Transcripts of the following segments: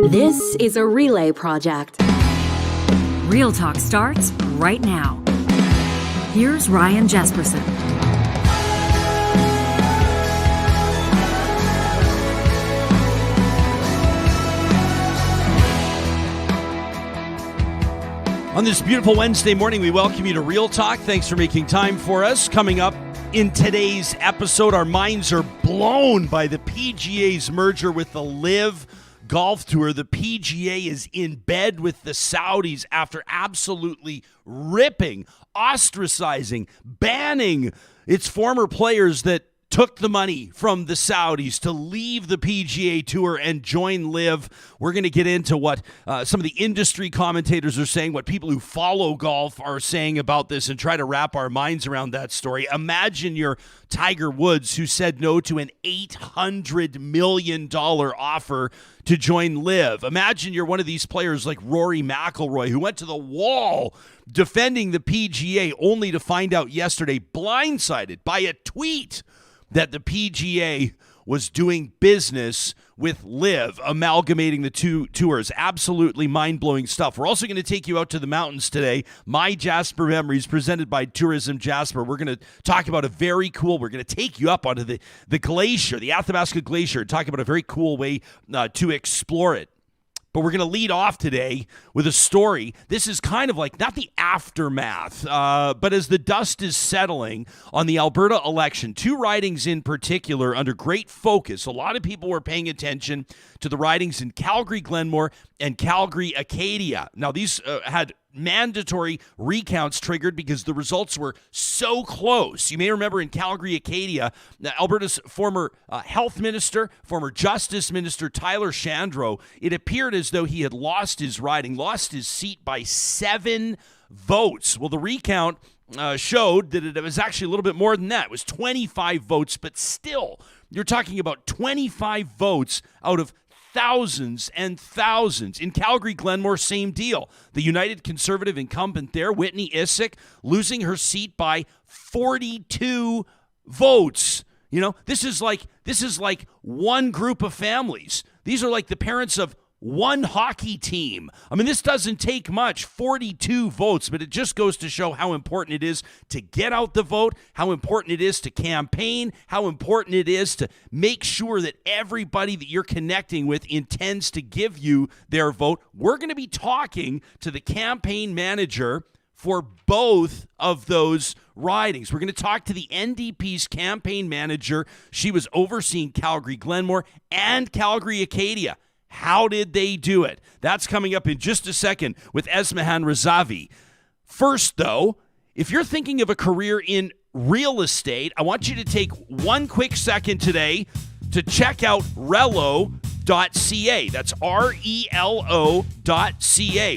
This is a relay project. Real Talk starts right now. Here's Ryan Jesperson. On this beautiful Wednesday morning, we welcome you to Real Talk. Thanks for making time for us. Coming up in today's episode, our minds are blown by the PGA's merger with the LIV Golf Tour. The PGA is in bed with the Saudis after absolutely ripping, ostracizing, banning its former players that took the money from the Saudis to leave the PGA Tour and join LIV. We're going to get into what some of the industry commentators are saying, what people who follow golf are saying about this, and try to wrap our minds around that story. Imagine you're Tiger Woods, who said no to an $800 million offer to join LIV. Imagine you're one of these players like Rory McIlroy, who went to the wall defending the PGA, only to find out yesterday, blindsided by a tweet, that the PGA was doing business with LIV, amalgamating the two tours. Absolutely mind-blowing stuff. We're also going to take you out to the mountains today. MyJasper Memories, presented by Tourism Jasper. We're going to talk about we're going to take you up onto the glacier, the Athabasca Glacier, talk about a very cool way to explore it. But we're going to lead off today with a story. This is kind of like, not the aftermath, but as the dust is settling on the Alberta election, two ridings in particular under great focus. A lot of people were paying attention to the ridings in Calgary-Glenmore and Calgary-Acadia. Now, these had mandatory recounts triggered because the results were so close. You may remember in Calgary-Acadia, Alberta's former health minister, former justice minister, Tyler Shandro, it appeared as though he had lost his riding, lost his seat by 7 votes. Well, the recount showed that it was actually a little bit more than that. It was 25 votes, but still, you're talking about 25 votes out of thousands and thousands. In Calgary-Glenmore, same deal. The United Conservative incumbent there, Whitney Issik, losing her seat by 42 votes. You know, this is like one group of families. These are like the parents of one hockey team. I mean, this doesn't take much, 42 votes, but it just goes to show how important it is to get out the vote, how important it is to campaign, how important it is to make sure that everybody that you're connecting with intends to give you their vote. We're going to be talking to the campaign manager for both of those ridings. We're going to talk to the NDP's campaign manager. She was overseeing Calgary-Glenmore and Calgary-Acadia. How did they do it? That's coming up in just a second with Esmahan Razavi. First, though, if you're thinking of a career in real estate, I want you to take one quick second today to check out Relo.ca. That's RELO.ca.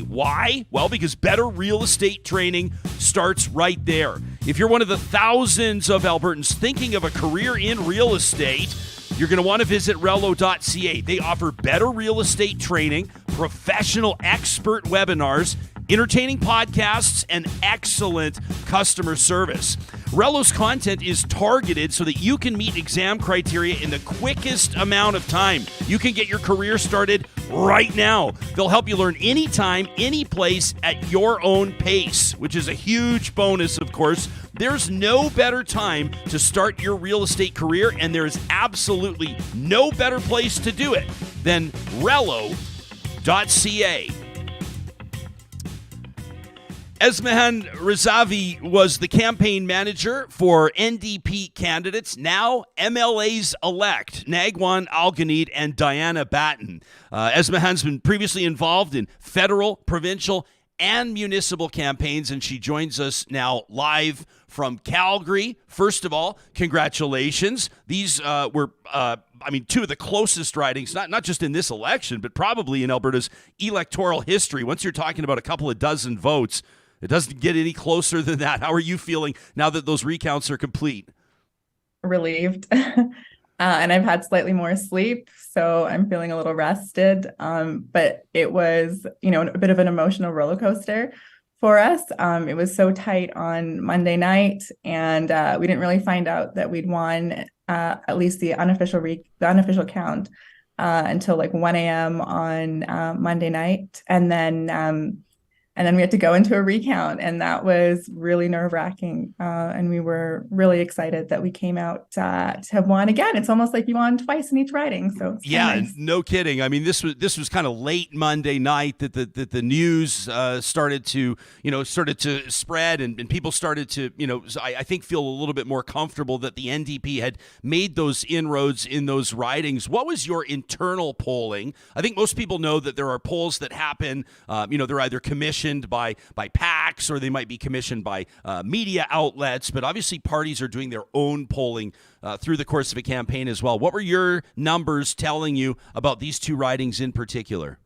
Why? Well, because better real estate training starts right there. If you're one of the thousands of Albertans thinking of a career in real estate, you're going to want to visit Relo.ca. They offer better real estate training, professional expert webinars, entertaining podcasts, and excellent customer service. Relo's content is targeted so that you can meet exam criteria in the quickest amount of time. You can get your career started right now. They'll help you learn anytime, any place, at your own pace, which is a huge bonus, of course. There's no better time to start your real estate career, and there's absolutely no better place to do it than Relo.ca. Esmahan Razavi was the campaign manager for NDP candidates, now MLAs elect, Nagwan, Al-Guneid, and Diana Batten. Esmahan's been previously involved in federal, provincial, and municipal campaigns, and she joins us now live from Calgary. First of all, congratulations. These were two of the closest ridings, not just in this election, but probably in Alberta's electoral history. Once you're talking about a couple of dozen votes, it doesn't get any closer than that. How are you feeling now that those recounts are complete? Relieved. And I've had slightly more sleep, so I'm feeling a little rested. But it was, a bit of an emotional roller coaster for us. It was so tight on Monday night, and we didn't really find out that we'd won at least the unofficial count until like 1 a.m. on Monday night. And then we had to go into a recount, and that was really nerve-wracking. And we were really excited that we came out to have won again. It's almost like you won twice in each riding. So yeah, nice. No kidding. I mean, this was kind of late Monday night that the news started to spread, and people started to I think feel a little bit more comfortable that the NDP had made those inroads in those ridings. What was your internal polling? I think most people know that there are polls that happen. They're either commissioned by PACs, or they might be commissioned by media outlets, but obviously parties are doing their own polling through the course of a campaign as well. What were your numbers telling you about these two ridings in particular?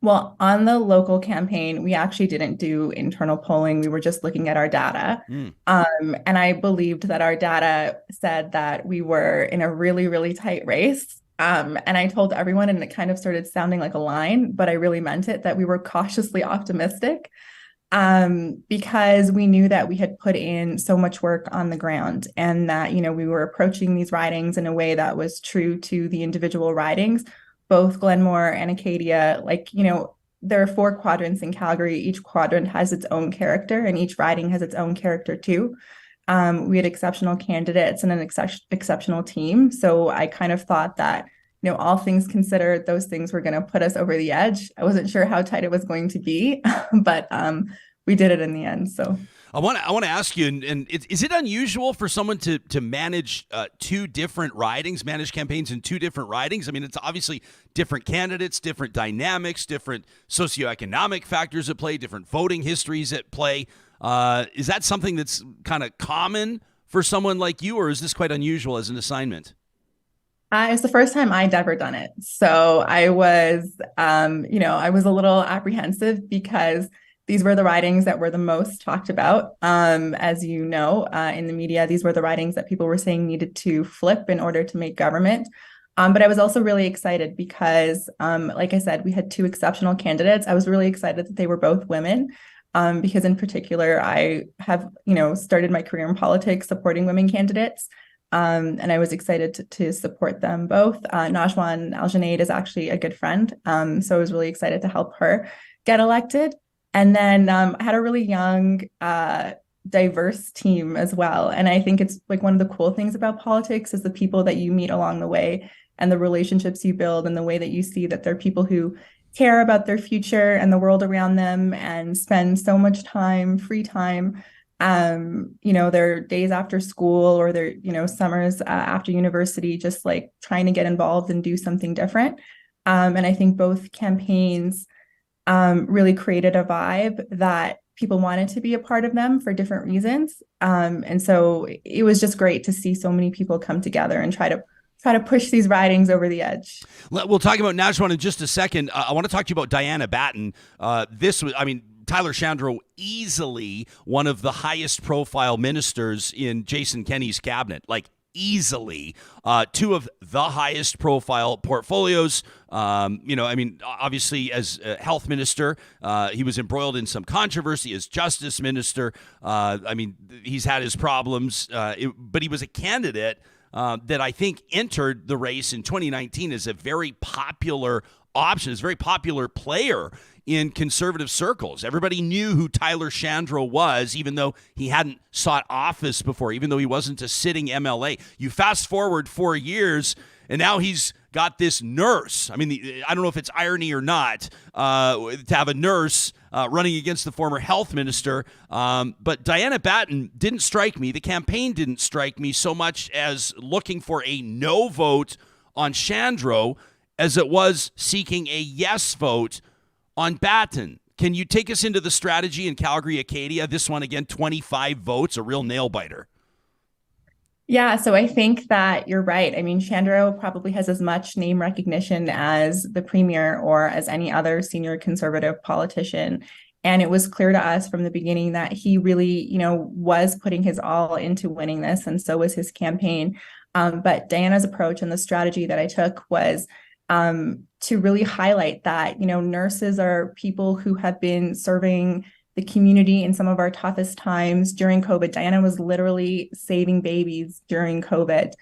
Well, on the local campaign, we actually didn't do internal polling. We were just looking at our data. And I believed that our data said that we were in a really, really tight race. And I told everyone, and it kind of started sounding like a line, but I really meant it, that we were cautiously optimistic, because we knew that we had put in so much work on the ground, and that, we were approaching these ridings in a way that was true to the individual ridings, both Glenmore and Acadia. There are 4 quadrants in Calgary. Each quadrant has its own character, and each riding has its own character too. We had exceptional candidates and an exceptional team. So I kind of thought that, all things considered, those things were going to put us over the edge. I wasn't sure how tight it was going to be, but we did it in the end. So I want to ask you, and is it unusual for someone to manage two different ridings, manage campaigns in two different ridings? I mean, it's obviously different candidates, different dynamics, different socioeconomic factors at play, different voting histories at play. Is that something that's kind of common for someone like you, or is this quite unusual as an assignment? It's the first time I'd ever done it. So I was, I was a little apprehensive, because these were the ridings that were the most talked about. As you know, in the media, these were the ridings that people were saying needed to flip in order to make government. But I was also really excited because, like I said, we had 2 exceptional candidates. I was really excited that they were both women. Because in particular, I have, started my career in politics supporting women candidates. And I was excited to support them both. Nagwan Al-Guneid is actually a good friend. So I was really excited to help her get elected. And then I had a really young, diverse team as well. And I think it's like one of the cool things about politics is the people that you meet along the way, and the relationships you build, and the way that you see that they're people who care about their future and the world around them, and spend so much time, free time, their days after school, or their, summers after university, just like trying to get involved and do something different. And I think both campaigns really created a vibe that people wanted to be a part of them for different reasons. And so it was just great to see so many people come together and try to push these ridings over the edge. We'll talk about Nagwan in just a second. I want to talk to you about Diana Batten. Tyler Shandro, easily one of the highest profile ministers in Jason Kenney's cabinet, like easily 2 of the highest profile portfolios. Obviously as a health minister, he was embroiled in some controversy. As justice minister, he's had his problems, but he was a candidate that I think entered the race in 2019 as a very popular option, as a very popular player in conservative circles. Everybody knew who Tyler Shandro was, even though he hadn't sought office before, even though he wasn't a sitting MLA. You fast forward 4 years, and now he's got this nurse. I mean, I don't know if it's irony or not to have a nurse running against the former health minister. But Diana Batten didn't strike me. The campaign didn't strike me so much as looking for a no vote on Shandro as it was seeking a yes vote on Batten. Can you take us into the strategy in Calgary-Acadia? This one, again, 25 votes, a real nail-biter. Yeah, so I think that you're right. I mean, Shandro probably has as much name recognition as the premier or as any other senior conservative politician. And it was clear to us from the beginning that he really, was putting his all into winning this, and so was his campaign. But Diana's approach and the strategy that I took was to really highlight that, nurses are people who have been serving the community in some of our toughest times during COVID. Diana was literally saving babies during COVID.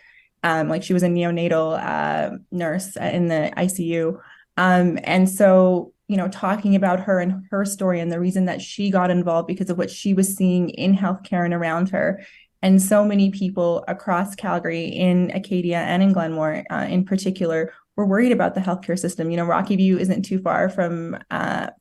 Like she was a neonatal nurse in the ICU. And so, talking about her and her story and the reason that she got involved because of what she was seeing in healthcare and around her. And so many people across Calgary, in Acadia and in Glenmore in particular, were worried about the healthcare system. Rockaboo isn't too far from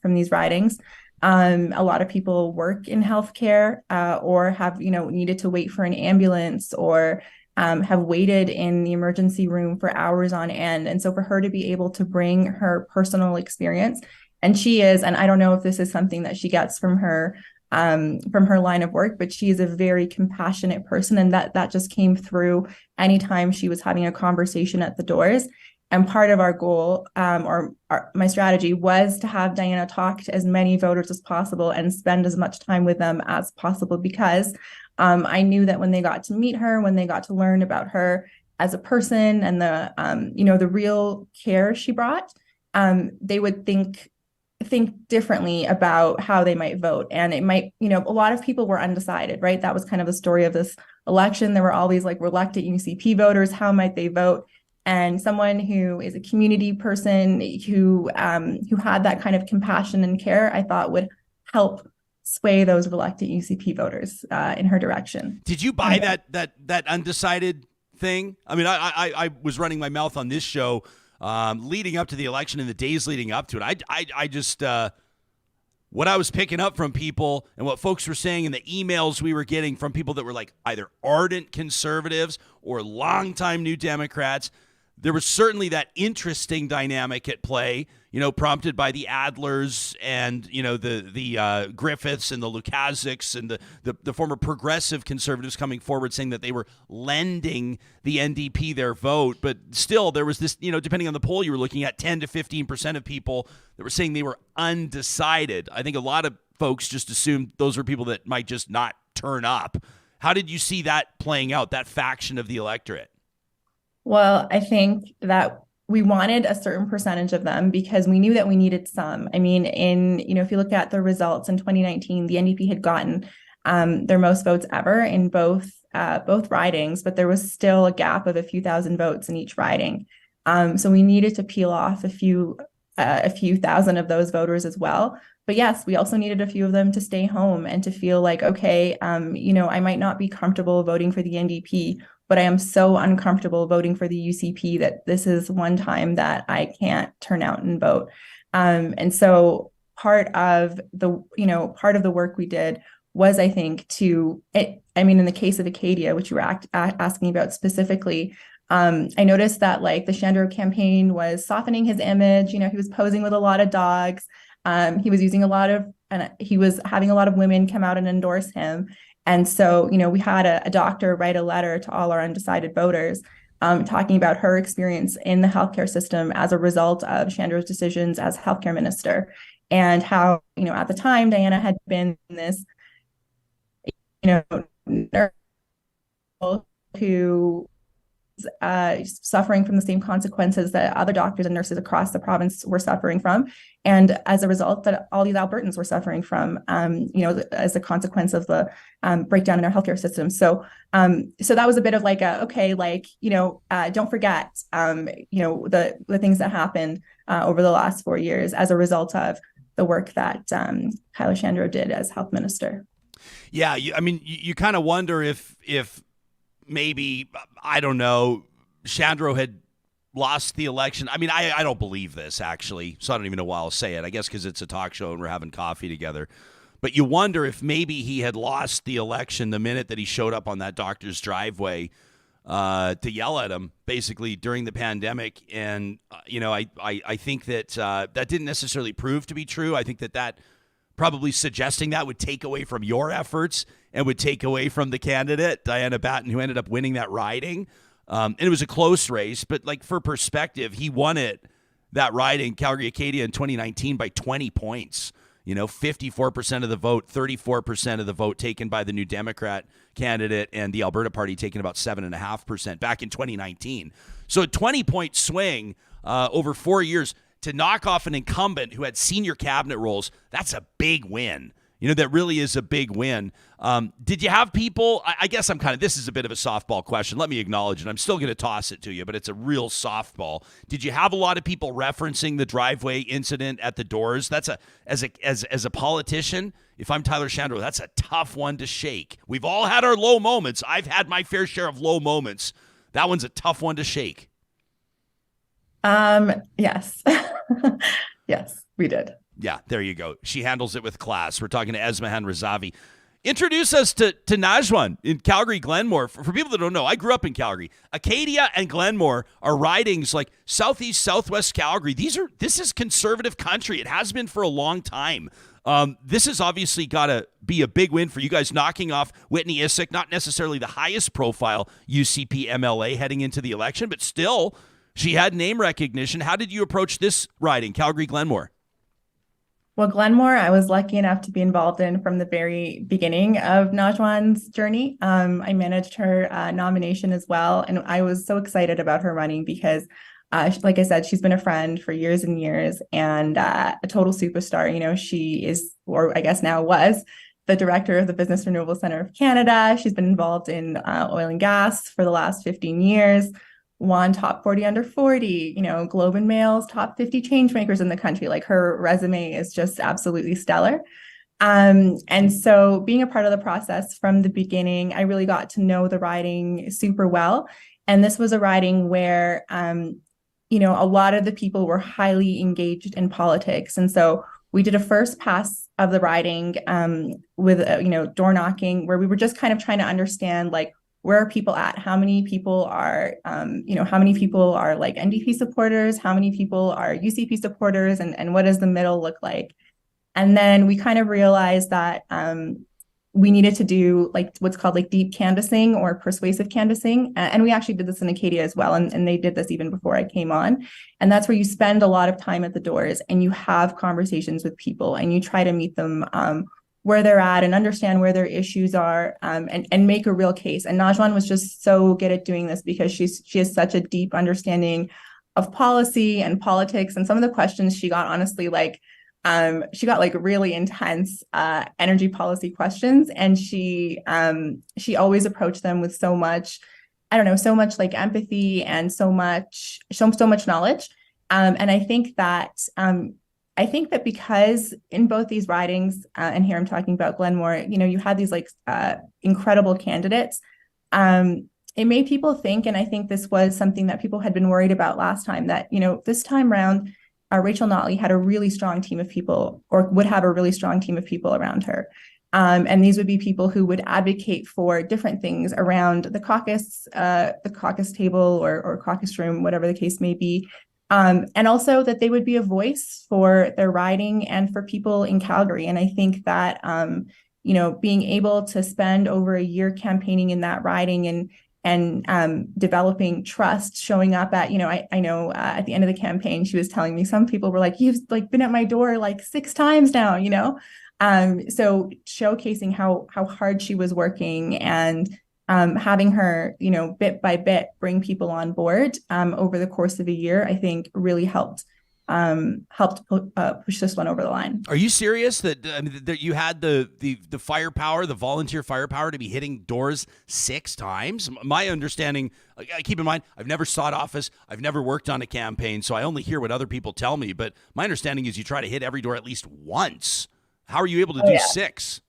these ridings. A lot of people work in healthcare or have, needed to wait for an ambulance or have waited in the emergency room for hours on end. And so for her to be able to bring her personal experience, and she is, and I don't know if this is something that she gets from her line of work, but she is a very compassionate person. And that just came through anytime she was having a conversation at the doors. And part of our goal my strategy was to have Diana talk to as many voters as possible and spend as much time with them as possible, because I knew that when they got to meet her, when they got to learn about her as a person and the real care she brought, they would think differently about how they might vote. And it might, a lot of people were undecided, right? That was kind of the story of this election. There were all these like reluctant UCP voters. How might they vote? And someone who is a community person who had that kind of compassion and care, I thought would help sway those reluctant UCP voters in her direction. Did you buy that undecided thing? I mean, I was running my mouth on this show leading up to the election and the days leading up to it. I just what I was picking up from people and what folks were saying in the emails we were getting from people that were like either ardent conservatives or longtime New Democrats. There was certainly that interesting dynamic at play, prompted by the Adlers and, the Griffiths and the Lukaziks and the former progressive conservatives coming forward saying that they were lending the NDP their vote. But still, there was this, depending on the poll you were looking at, 10 to 15% of people that were saying they were undecided. I think a lot of folks just assumed those were people that might just not turn up. How did you see that playing out, that faction of the electorate? Well, I think that we wanted a certain percentage of them because we knew that we needed some. I mean, if you look at the results in 2019, the NDP had gotten their most votes ever in both ridings, but there was still a gap of a few thousand votes in each riding. So we needed to peel off a few thousand of those voters as well. But yes, we also needed a few of them to stay home and to feel like, okay, I might not be comfortable voting for the NDP, but I am so uncomfortable voting for the UCP that this is one time that I can't turn out and vote. And so part of the work we did was, I think, in the case of Acadia, which you were asking about specifically, I noticed that like the Shandro campaign was softening his image. He was posing with a lot of dogs. He was he was having a lot of women come out and endorse him. And so, we had a doctor write a letter to all our undecided voters talking about her experience in the healthcare system as a result of Shandro's decisions as healthcare minister, and how, at the time, Diana had been this, nurse who suffering from the same consequences that other doctors and nurses across the province were suffering from. And as a result, that all these Albertans were suffering from, as a consequence of the breakdown in our healthcare system. So that was a bit of like don't forget, the things that happened over the last 4 years as a result of the work that Kyla Shandro did as health minister. Yeah. You kind of wonder if maybe, I don't know, Shandro had lost the election. I mean, I don't believe this, actually, so I don't even know why I'll say it. I guess because it's a talk show and we're having coffee together. But you wonder if maybe he had lost the election the minute that he showed up on that doctor's driveway to yell at him, basically, during the pandemic. And, I think that that didn't necessarily prove to be true. I think that probably suggesting that would take away from your efforts and would take away from the candidate, Diana Batten, who ended up winning that riding. And it was a close race, but like for perspective, he won that riding, Calgary-Acadia in 2019 by 20 points. 54% of the vote, 34% of the vote taken by the New Democrat candidate, and the Alberta Party taking about 7.5% back in 2019. So a 20-point swing over 4 years to knock off an incumbent who had senior cabinet roles. That's a big win. that really is a big win. Did you have people, I guess this is a bit of a softball question. Let me acknowledge it. I'm still going to toss it to you, but it's a real softball. Did you have a lot of people referencing the driveway incident at the doors? That's as a politician, if I'm Tyler Shandro, that's a tough one to shake. We've all had our low moments. I've had my fair share of low moments. That one's a tough one to shake. Yes. Yes, we did. Yeah, there you go. She handles it with class. We're talking to Esmahan Razavi. Introduce us to Nagwan in Calgary-Glenmore. For people that don't know, I grew up in Calgary. Acadia and Glenmore are ridings like southeast, southwest Calgary. This is conservative country. It has been for a long time. This has obviously got to be a big win for you guys, knocking off Whitney Issik, not necessarily the highest profile UCP MLA heading into the election, but still, she had name recognition. How did you approach this riding, Calgary-Glenmore? Well, Glenmore, I was lucky enough to be involved in from the very beginning of Nagwan's journey. I managed her nomination as well, and I was so excited about her running because, like I said, she's been a friend for years and years, and a total superstar. She is, or I guess now was, the director of the Business Renewable Centre of Canada. She's been involved in oil and gas for the last 15 years. Won top 40 under 40, Globe and Mail's top 50 change makers in the country. Like, her resume is just absolutely stellar. And so being a part of the process from the beginning, I really got to know the riding super well. And this was a riding where, a lot of the people were highly engaged in politics. And so we did a first pass of the riding with, door knocking, where we were just kind of trying to understand, like, where are people at? How many people are, how many people are like NDP supporters? How many people are UCP supporters? And what does the middle look like? And then we kind of realized that we needed to do like what's called like deep canvassing or persuasive canvassing. And we actually did this in Acadia as well. And they did this even before I came on. And that's where you spend a lot of time at the doors and you have conversations with people and you try to meet them where they're at and understand where their issues are, and make a real case. And Nagwan was just so good at doing this because she has such a deep understanding of policy and politics. And some of the questions she got, honestly, she got like really intense energy policy questions, and she always approached them with so much like empathy and so much knowledge. And I think that because in both these ridings, and here I'm talking about Glenmore, you had these like incredible candidates. It made people think, and I think this was something that people had been worried about last time, that, this time around, Rachel Notley had a really strong team of people, or would have a really strong team of people around her. And these would be people who would advocate for different things around the caucus table or caucus room, whatever the case may be. And also that they would be a voice for their riding and for people in Calgary. And I think that, being able to spend over a year campaigning in that riding and developing trust, showing up at, I know at the end of the campaign, she was telling me some people were like, you've like been at my door like 6 times now, so showcasing how hard she was working and having her, bit by bit bring people on board over the course of a year, I think really helped push this one over the line. Are you serious that you had the firepower, the volunteer firepower to be hitting doors 6 times? My understanding, keep in mind, I've never sought office, I've never worked on a campaign, so I only hear what other people tell me. But my understanding is you try to hit every door at least once. How are you able to do 6?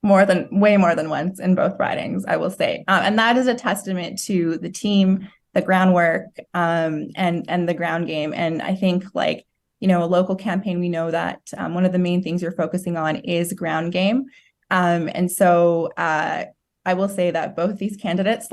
Way more than once in both ridings, I will say. And that is a testament to the team, the groundwork, and the ground game. And I think a local campaign, we know that one of the main things you're focusing on is ground game. And so I will say that both these candidates,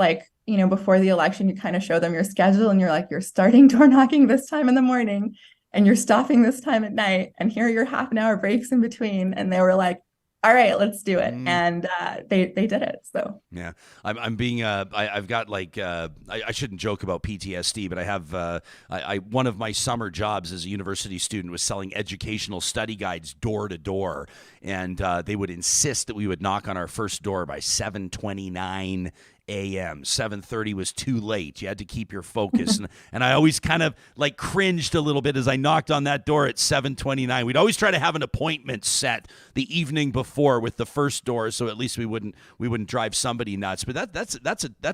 before the election, you kind of show them your schedule and you're like, you're starting door knocking this time in the morning and you're stopping this time at night. And here are your half an hour breaks in between. And they were like, all right, let's do it. And they did it. So yeah, I'm being I've got I shouldn't joke about PTSD, but I have one of my summer jobs as a university student was selling educational study guides door to door, and they would insist that we would knock on our first door by 7:29 a.m. 7:30 was too late. You had to keep your focus. And I always kind of like cringed a little bit as I knocked on that door at 7:29. We'd always try to have an appointment set the evening before with the first door, so at least we wouldn't drive somebody nuts. But that's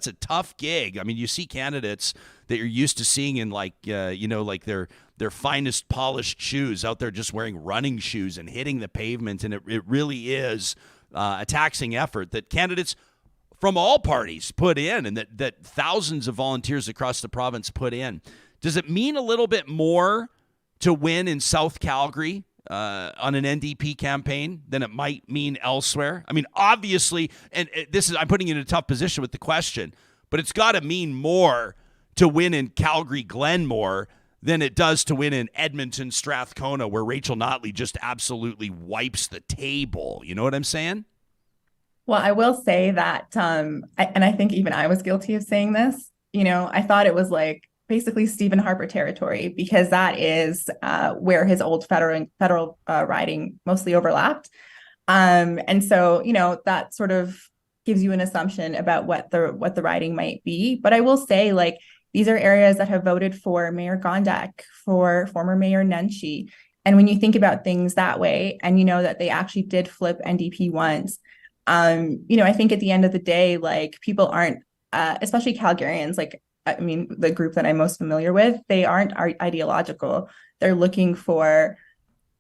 a tough gig. I mean, you see candidates that you're used to seeing in like like their finest polished shoes out there just wearing running shoes and hitting the pavement, and it really is a taxing effort that candidates from all parties put in, and that thousands of volunteers across the province put in. Does it mean a little bit more to win in South Calgary on an NDP campaign than it might mean elsewhere? I mean, obviously, and I'm putting you in a tough position with the question, but it's got to mean more to win in Calgary-Glenmore than it does to win in Edmonton, Strathcona, where Rachel Notley just absolutely wipes the table. You know what I'm saying? Well, I will say that, and I think even I was guilty of saying this, I thought it was like basically Stephen Harper territory, because that is where his old federal riding mostly overlapped. And so, that sort of gives you an assumption about what the riding might be. But I will say, like, these are areas that have voted for Mayor Gondek, for former Mayor Nenshi. And when you think about things that way, and that they actually did flip NDP once, I think at the end of the day, like, people aren't, especially Calgarians, like, I mean, the group that I'm most familiar with, they aren't ideological. They're looking for,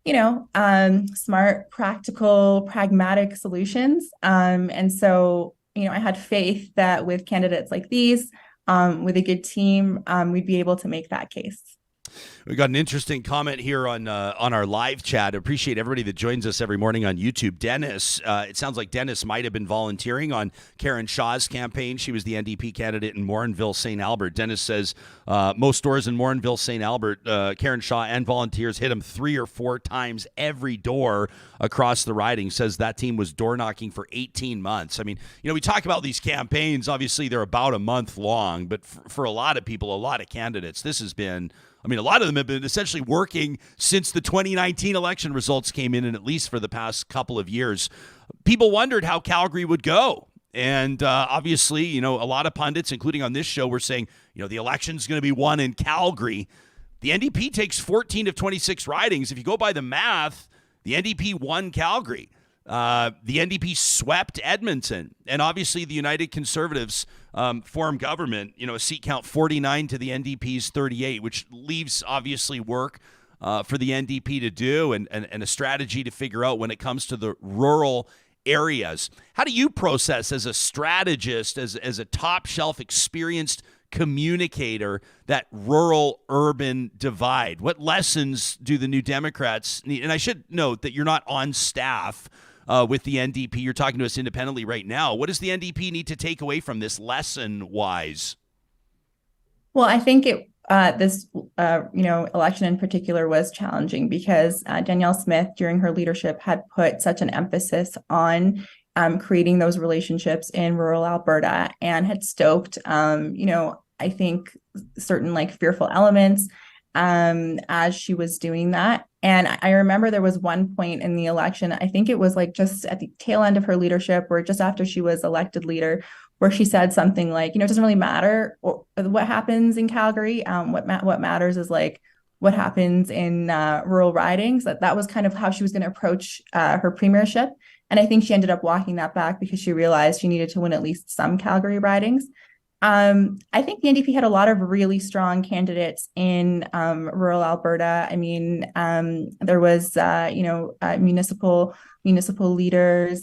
smart, practical, pragmatic solutions. And so, I had faith that with candidates like these, with a good team, we'd be able to make that case. We got an interesting comment here on our live chat. I appreciate everybody that joins us every morning on YouTube. Dennis, it sounds like Dennis might have been volunteering on Karen Shaw's campaign. She was the NDP candidate in Morinville, St. Albert. Dennis says most stores in Morinville, St. Albert, Karen Shaw and volunteers hit him 3 or 4 times every door across the riding. Says that team was door knocking for 18 months. I mean, we talk about these campaigns. Obviously, they're about a month long, but for a lot of people, a lot of candidates, this has been, I mean, a lot of them have been essentially working since the 2019 election results came in, and at least for the past couple of years. People wondered how Calgary would go. And obviously, a lot of pundits, including on this show, were saying, the election's going to be won in Calgary. The NDP takes 14 of 26 ridings. If you go by the math, the NDP won Calgary. The NDP swept Edmonton, and obviously the United Conservatives form government, a seat count 49 to the NDP's 38, which leaves obviously work for the NDP to do and a strategy to figure out when it comes to the rural areas. How do you process as a strategist, as a top shelf experienced communicator, that rural-urban divide? What lessons do the New Democrats need? And I should note that you're not on staff with the NDP. You're talking to us independently right now. What does the NDP need to take away from this lesson-wise? Well, I think this election in particular was challenging because Danielle Smith, during her leadership, had put such an emphasis on creating those relationships in rural Alberta, and had stoked, I think, certain fearful elements as she was doing that. And I remember there was one point in the election, I think it was just at the tail end of her leadership, or just after she was elected leader, where she said something like, it doesn't really matter what happens in Calgary. What matters is what happens in rural ridings. That was kind of how she was going to approach her premiership. And I think she ended up walking that back because she realized she needed to win at least some Calgary ridings. I think the NDP had a lot of really strong candidates in rural Alberta. I mean, there was, municipal leaders,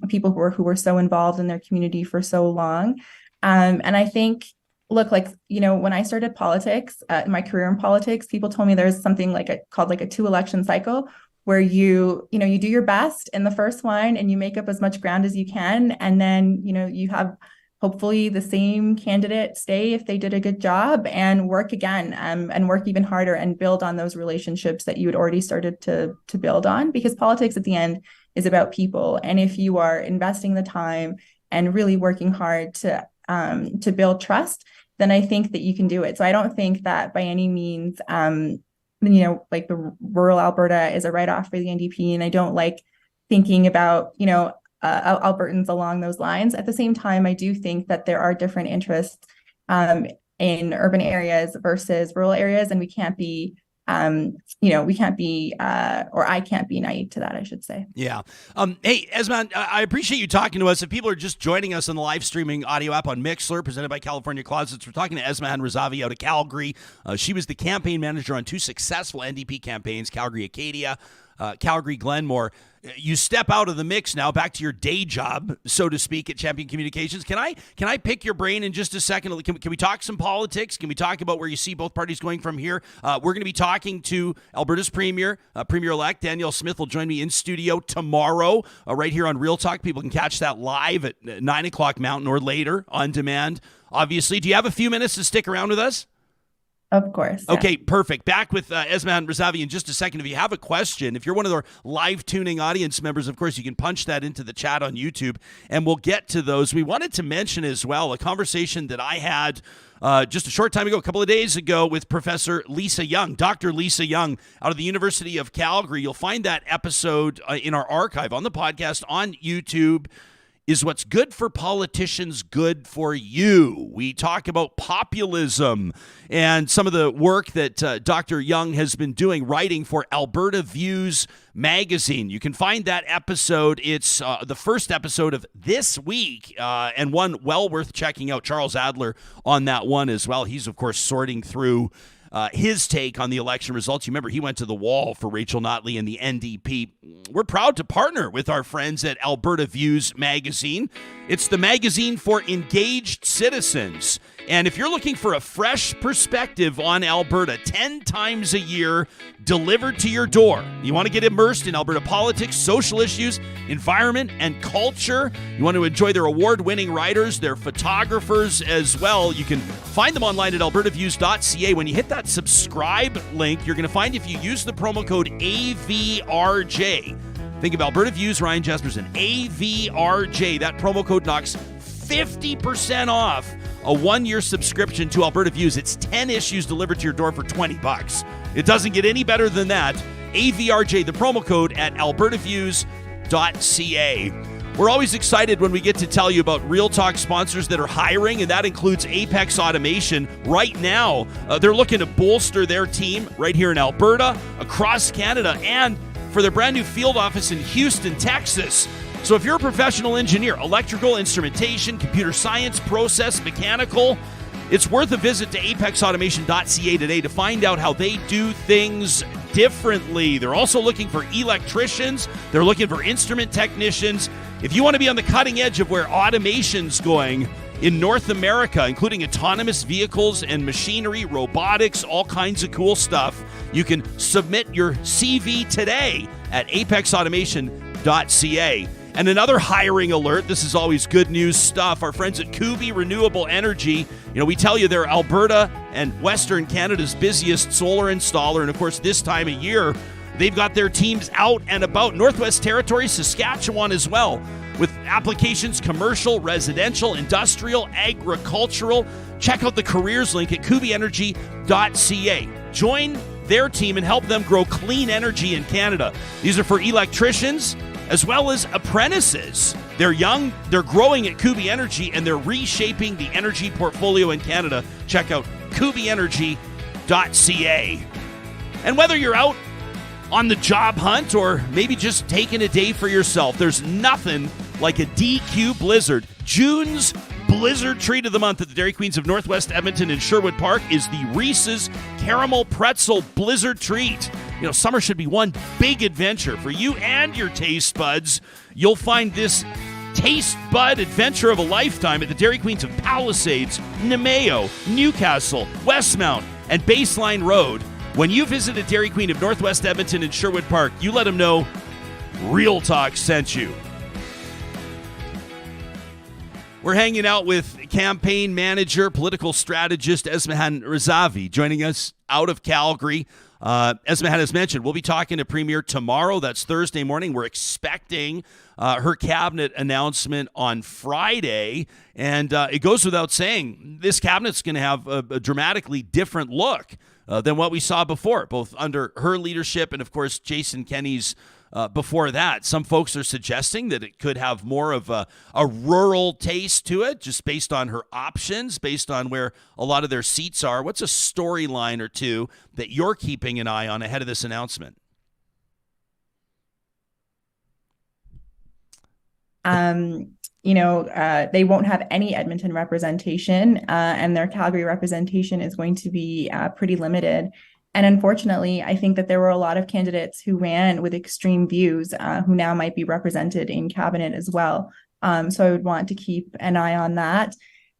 people who were so involved in their community for so long. And I think, look, when I started politics, my career in politics, people told me there's something called a 2-election cycle, where you do your best in the first one and you make up as much ground as you can. And then, you have hopefully the same candidate stay if they did a good job, and work again, and work even harder and build on those relationships that you had already started to build on, because politics at the end is about people. And if you are investing the time and really working hard to build trust, then I think that you can do it. So I don't think that by any means, the rural Alberta is a write-off for the NDP. And I don't like thinking about, Albertans along those lines. At the same time, I do think that there are different interests in urban areas versus rural areas, and we can't be or I can't be naive to that, I should say. Yeah. Hey, Esmahan, I appreciate you talking to us. If people are just joining us on the live streaming audio app on Mixlr, presented by California Closets, we're talking to Esmahan Razavi out of Calgary. She was the campaign manager on 2 successful NDP campaigns, Calgary-Acadia, Calgary-Glenmore. You step out of the mix now, back to your day job, so to speak, at Champion Communications. Can I pick your brain in just a second? Can we talk some politics? Can we talk about where you see both parties going from here? We're going to be talking to Alberta's Premier, Premier-elect Danielle Smith will join me in studio tomorrow, right here on Real Talk. People can catch that live at 9 o'clock Mountain or later on demand, obviously. Do you have a few minutes to stick around with us? Of course. Yeah. Okay, perfect. Back with Esmahan Razavi in just a second. If you have a question, if you're one of our live tuning audience members, of course, you can punch that into the chat on YouTube, and we'll get to those. We wanted to mention as well a conversation that I had just a short time ago, a couple of days ago, with Professor Lisa Young, Dr. Lisa Young, out of the University of Calgary. You'll find that episode in our archive on the podcast on YouTube. Is what's good for politicians good for you? We talk about populism and some of the work that Dr. Young has been doing, writing for Alberta Views magazine. You can find that episode. It's the first episode of this week, and one well worth checking out. Charles Adler on that one as well. He's, of course, sorting through his take on the election results. You remember he went to the wall for Rachel Notley and the NDP. We're proud to partner with our friends at Alberta Views magazine. It's the magazine for engaged citizens. And if you're looking for a fresh perspective on Alberta, 10 times a year delivered to your door, you want to get immersed in Alberta politics, social issues, environment, and culture, you want to enjoy their award-winning writers, their photographers as well, you can find them online at albertaviews.ca. When you hit that subscribe link, you're going to find if you use the promo code AVRJ, think of Alberta Views, Ryan Jesperson, AVRJ, that promo code knocks 50% off a 1-year subscription to Alberta Views. It's 10 issues delivered to your door for $20. It doesn't get any better than that. AVRJ, the promo code at albertaviews.ca. We're always excited when we get to tell you about Real Talk sponsors that are hiring, and that includes Apex Automation. Right now, they're looking to bolster their team right here in Alberta, across Canada, and for their brand new field office in Houston, Texas. So if you're a professional engineer, electrical, instrumentation, computer science, process, mechanical, it's worth a visit to apexautomation.ca today to find out how they do things differently. They're also looking for electricians. They're looking for instrument technicians. If you want to be on the cutting edge of where automation's going in North America, including autonomous vehicles and machinery, robotics, all kinds of cool stuff, you can submit your CV today at apexautomation.ca. And another hiring alert, this is always good news stuff. Our friends at Kubi Renewable Energy, we tell you they're Alberta and Western Canada's busiest solar installer. And of course, this time of year, they've got their teams out and about. Northwest Territories, Saskatchewan as well, with applications commercial, residential, industrial, agricultural. Check out the careers link at kubienergy.ca. Join their team and help them grow clean energy in Canada. These are for electricians as well as apprentices. They're young, they're growing at Kubi Energy, and they're reshaping the energy portfolio in Canada. Check out kubienergy.ca. And whether you're out on the job hunt or maybe just taking a day for yourself, there's nothing like a DQ Blizzard. June's Blizzard Treat of the Month at the Dairy Queens of Northwest Edmonton and Sherwood Park is the Reese's Caramel Pretzel Blizzard Treat. Summer should be one big adventure for you and your taste buds. You'll find this taste bud adventure of a lifetime at the Dairy Queens of Palisades, Nemeo, Newcastle, Westmount, and Baseline Road. When you visit a Dairy Queen of Northwest Edmonton and Sherwood Park, you let them know Real Talk sent you. We're hanging out with campaign manager, political strategist Esmahan Razavi, joining us out of Calgary. Esmahan has mentioned, we'll be talking to Premier tomorrow. That's Thursday morning. We're expecting her cabinet announcement on Friday. And it goes without saying, this cabinet's going to have a dramatically different look than what we saw before, both under her leadership and, of course, Jason Kenney's before that. Some folks are suggesting that it could have more of a rural taste to it, just based on her options, based on where a lot of their seats are. What's a storyline or two that you're keeping an eye on ahead of this announcement? They won't have any Edmonton representation, and their Calgary representation is going to be pretty limited. And unfortunately, I think that there were a lot of candidates who ran with extreme views who now might be represented in cabinet as well. So I would want to keep an eye on that.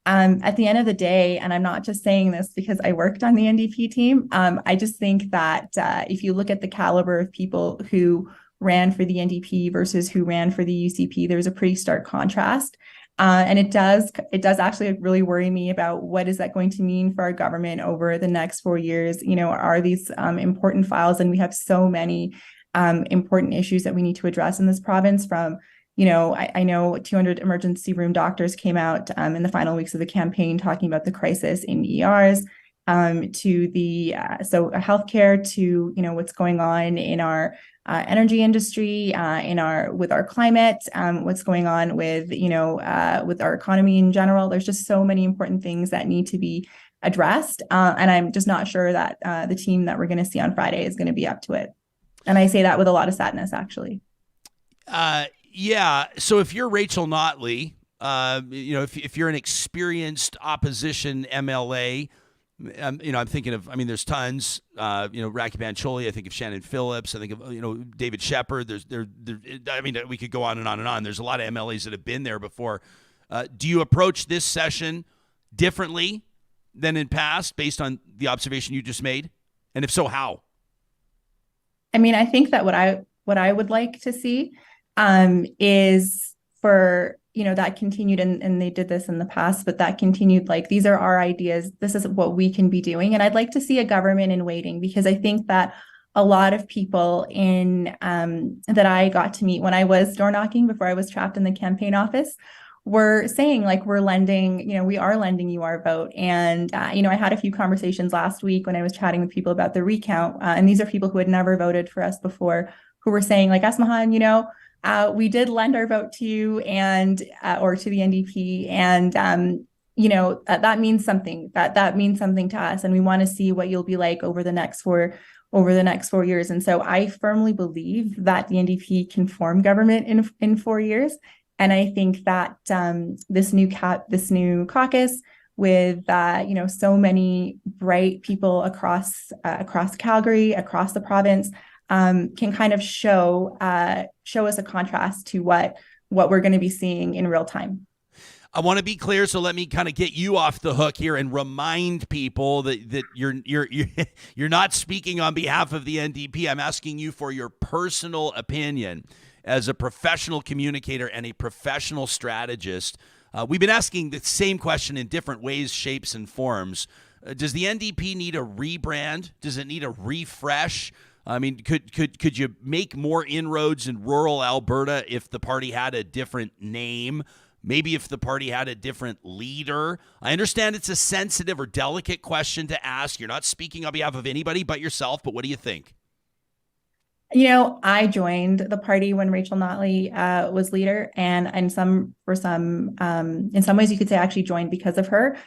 At the end of the day, and I'm not just saying this because I worked on the NDP team, I just think that if you look at the caliber of people who ran for the NDP versus who ran for the UCP, there's a pretty stark contrast. And it does actually really worry me about what is that going to mean for our government over the next 4 years. Are these important files? And we have so many important issues that we need to address in this province from, I know 200 emergency room doctors came out in the final weeks of the campaign talking about the crisis in ERs, to the healthcare, to what's going on in our energy industry, with our climate, what's going on with with our economy in general. There's just so many important things that need to be addressed, and I'm just not sure that the team that we're going to see on Friday is going to be up to it. And I say that with a lot of sadness, actually. Yeah. So if you're Rachel Notley, if you're an experienced opposition MLA. I'm thinking of, there's tons, Racky Bancholi, I think of Shannon Phillips, I think of, David Shepard. We could go on and on and on. There's a lot of MLAs that have been there before. Do you approach this session differently than in past based on the observation you just made? And if so, how? I think that what I would like to see is for that continued, and they did this in the past, but that continued, like, these are our ideas, this is what we can be doing. And I'd like to see a government in waiting, because I think that a lot of people that I got to meet when I was door knocking before I was trapped in the campaign office were saying, like, we are lending you our vote. And I had a few conversations last week when I was chatting with people about the recount, and these are people who had never voted for us before, who were saying, like, Esmahan, we did lend our vote to you and or to the NDP, and that means something. That means something to us, and we want to see what you'll be like over the next 4 years. And so I firmly believe that the NDP can form government in 4 years, and I think that this new caucus with so many bright people across Calgary, across the province, can kind of show us a contrast to what we're going to be seeing in real time. I want to be clear, so let me kind of get you off the hook here and remind people that you're not speaking on behalf of the NDP. I'm asking you for your personal opinion as a professional communicator and a professional strategist. We've been asking the same question in different ways, shapes, and forms. Does the NDP need a rebrand? Does it need a refresh? Could you make more inroads in rural Alberta if the party had a different name? Maybe if the party had a different leader? I understand it's a sensitive or delicate question to ask. You're not speaking on behalf of anybody but yourself, but what do you think? I joined the party when Rachel Notley was leader, and in some ways you could say I actually joined because of her,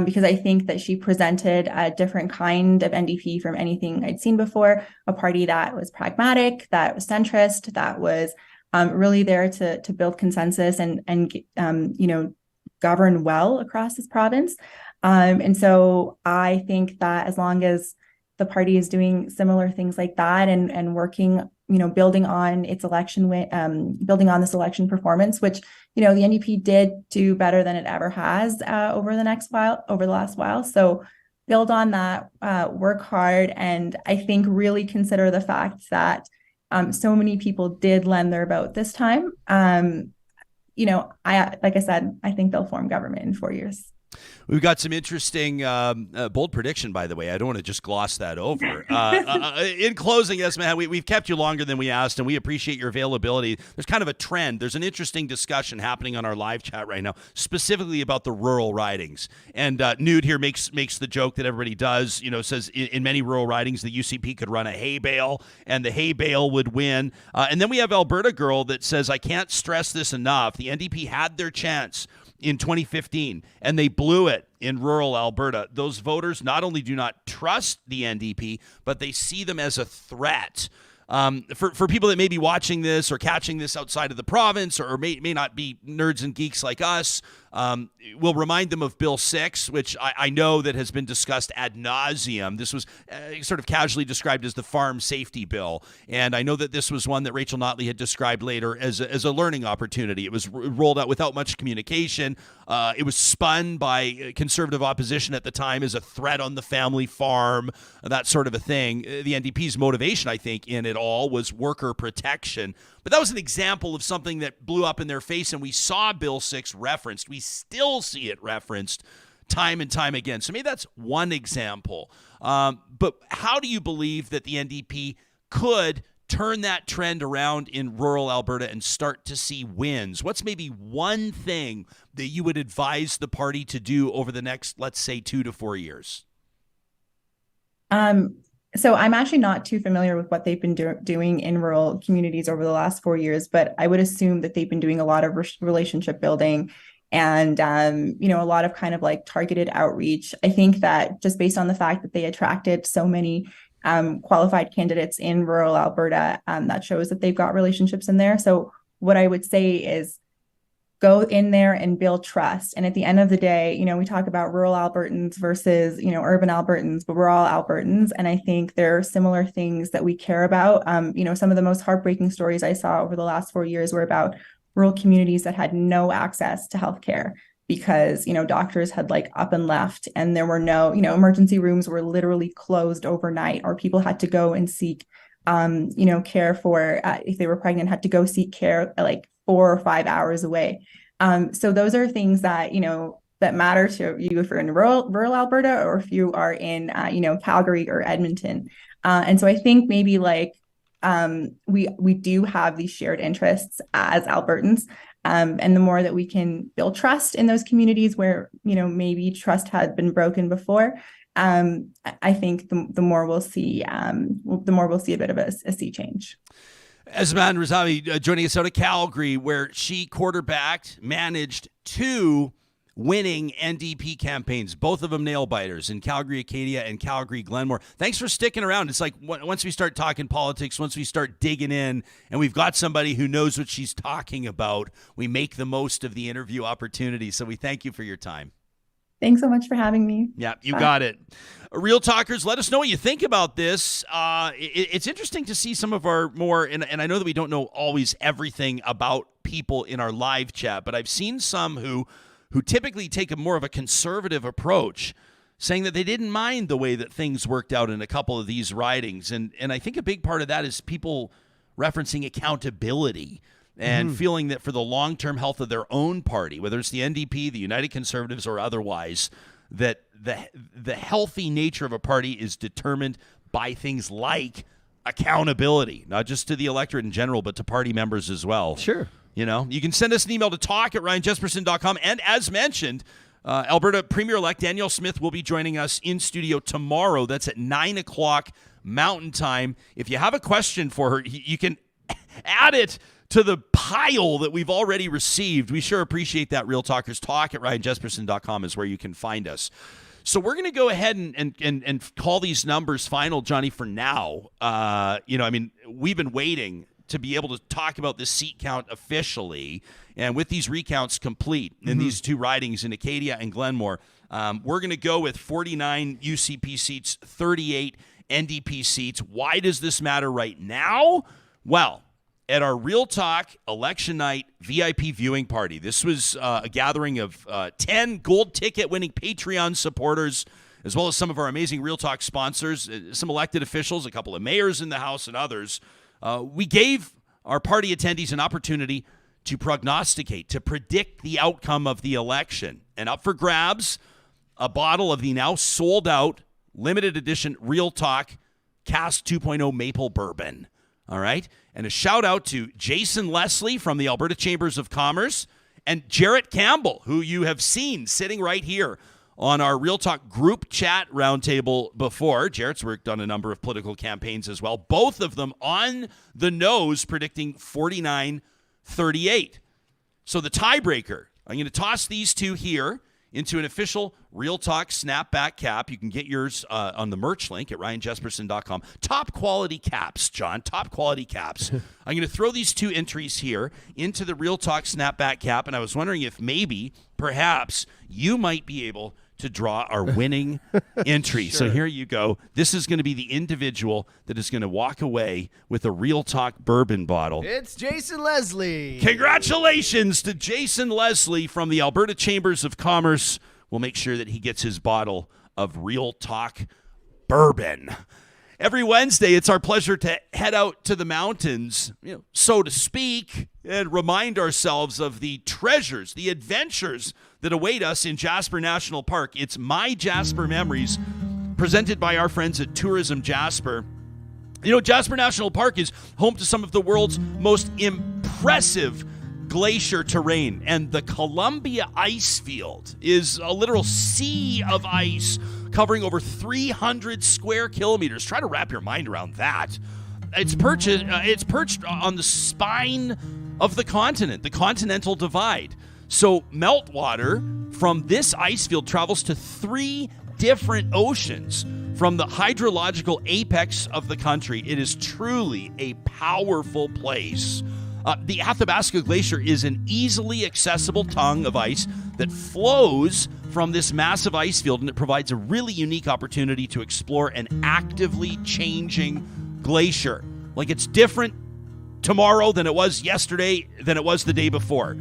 because I think that she presented a different kind of NDP from anything I'd seen before, a party that was pragmatic, that was centrist, that was really there to build consensus and govern well across this province. And so I think that as long as the party is doing similar things like that and working, building on its election building on this election performance, which, the NDP did do better than it ever has over the last while. So build on that, work hard, and I think really consider the fact that so many people did lend their vote this time. Like I said, I think they'll form government in 4 years. We've got some interesting, bold prediction, by the way. I don't want to just gloss that over. In closing, Esmahan, we've kept you longer than we asked, and we appreciate your availability. There's kind of a trend. There's an interesting discussion happening on our live chat right now, specifically about the rural ridings. And Nude here makes the joke that everybody does, says in many rural ridings, the UCP could run a hay bale, and the hay bale would win. And then we have Alberta Girl that says, I can't stress this enough. The NDP had their chance in 2015, and they blew it in rural Alberta. Those voters not only do not trust the NDP, but they see them as a threat. For people that may be watching this or catching this outside of the province or may not be nerds and geeks like us, we'll remind them of Bill 6, which I know that has been discussed ad nauseum. This was sort of casually described as the farm safety bill. And I know that this was one that Rachel Notley had described later as a learning opportunity. It was rolled out without much communication. It was spun by conservative opposition at the time as a threat on the family farm, that sort of a thing. The NDP's motivation, I think, in it all was worker protection. But that was an example of something that blew up in their face, and we saw Bill 6 referenced. We still see it referenced time and time again. So maybe that's one example. But how do you believe that the NDP could turn that trend around in rural Alberta and start to see wins? What's maybe one thing that you would advise the party to do over the next, let's say, 2 to 4 years? So I'm actually not too familiar with what they've been doing in rural communities over the last 4 years, but I would assume that they've been doing a lot of relationship building and, a lot of kind of like targeted outreach. I think that just based on the fact that they attracted so many qualified candidates in rural Alberta, that shows that they've got relationships in there. So what I would say is go in there and build trust. And at the end of the day, we talk about rural Albertans versus, urban Albertans, but we're all Albertans. And I think there are similar things that we care about. Some of the most heartbreaking stories I saw over the last 4 years were about rural communities that had no access to healthcare because, doctors had up and left, and there were no, emergency rooms were literally closed overnight, or people had to go and seek, care for, if they were pregnant, had to go seek care 4 or 5 hours away. So those are things that, that matter to you if you're in rural Alberta or if you are in, Calgary or Edmonton. And so I think maybe we do have these shared interests as Albertans. And the more that we can build trust in those communities where, maybe trust had been broken before, I think the more we'll see a bit of a sea change. Esmahan Razavi joining us out of Calgary, where she quarterbacked, managed 2 winning NDP campaigns, both of them nail-biters in Calgary-Acadia and Calgary-Glenmore. Thanks for sticking around. It's like once we start talking politics, once we start digging in, and we've got somebody who knows what she's talking about, we make the most of the interview opportunity. So we thank you for your time. Thanks so much for having me. Yeah, you got it. Real Talkers, let us know what you think about this. It's interesting to see some of our more, and I know that we don't know always everything about people in our live chat, but I've seen some who typically take a more of a conservative approach, saying that they didn't mind the way that things worked out in a couple of these ridings. And I think a big part of that is people referencing accountability and feeling that for the long-term health of their own party, whether it's the NDP, the United Conservatives, or otherwise, that the healthy nature of a party is determined by things like accountability, not just to the electorate in general, but to party members as well. Sure. You can send us an email to talk@ryanjesperson.com. And as mentioned, Alberta Premier-elect Danielle Smith will be joining us in studio tomorrow. That's at 9 o'clock Mountain Time. If you have a question for her, you can add it to the pile that we've already received. We sure appreciate that, Real Talkers. Talk@ryanjesperson.com is where you can find us. So we're going to go ahead and call these numbers final, Johnny, for now. We've been waiting to be able to talk about this seat count officially. And with these recounts complete in these 2 ridings in Acadia and Glenmore, we're going to go with 49 UCP seats, 38 NDP seats. Why does this matter right now? Well, at our Real Talk election night VIP viewing party, this was a gathering of 10 gold ticket winning Patreon supporters, as well as some of our amazing Real Talk sponsors, some elected officials, a couple of mayors in the House and others. We gave our party attendees an opportunity to prognosticate, to predict the outcome of the election. And up for grabs, a bottle of the now sold out limited edition Real Talk Cask 2.0 Maple Bourbon. All right. And a shout out to Jason Leslie from the Alberta Chambers of Commerce and Jarrett Campbell, who you have seen sitting right here on our Real Talk group chat roundtable before. Jarrett's worked on a number of political campaigns as well. Both of them on the nose predicting 49-38. So the tiebreaker, I'm going to toss these two here into an official Real Talk snapback cap. You can get yours on the merch link at ryanjesperson.com. Top quality caps, John. Top quality caps. I'm going to throw these two entries here into the Real Talk snapback cap, and I was wondering if maybe, perhaps, you might be able to draw our winning entry. Sure. So here you go. This is going to be the individual that is going to walk away with a Real Talk bourbon bottle. It's Jason Leslie. Congratulations to Jason Leslie from the Alberta Chambers of Commerce. We'll make sure that he gets his bottle of Real Talk bourbon. Every Wednesday, it's our pleasure to head out to the mountains, so to speak, and remind ourselves of the treasures, the adventures that await us in Jasper National Park. It's MyJasper Memories, presented by our friends at Tourism Jasper. Jasper National Park is home to some of the world's most impressive glacier terrain, and the Columbia Icefield is a literal sea of ice covering over 300 square kilometers. Try to wrap your mind around that. It's perched on the spine of the continent, the Continental Divide. So meltwater from this ice field travels to 3 different oceans from the hydrological apex of the country. It is truly a powerful place. The Athabasca Glacier is an easily accessible tongue of ice that flows from this massive ice field, and it provides a really unique opportunity to explore an actively changing glacier. Like, it's different tomorrow than it was yesterday, than it was the day before.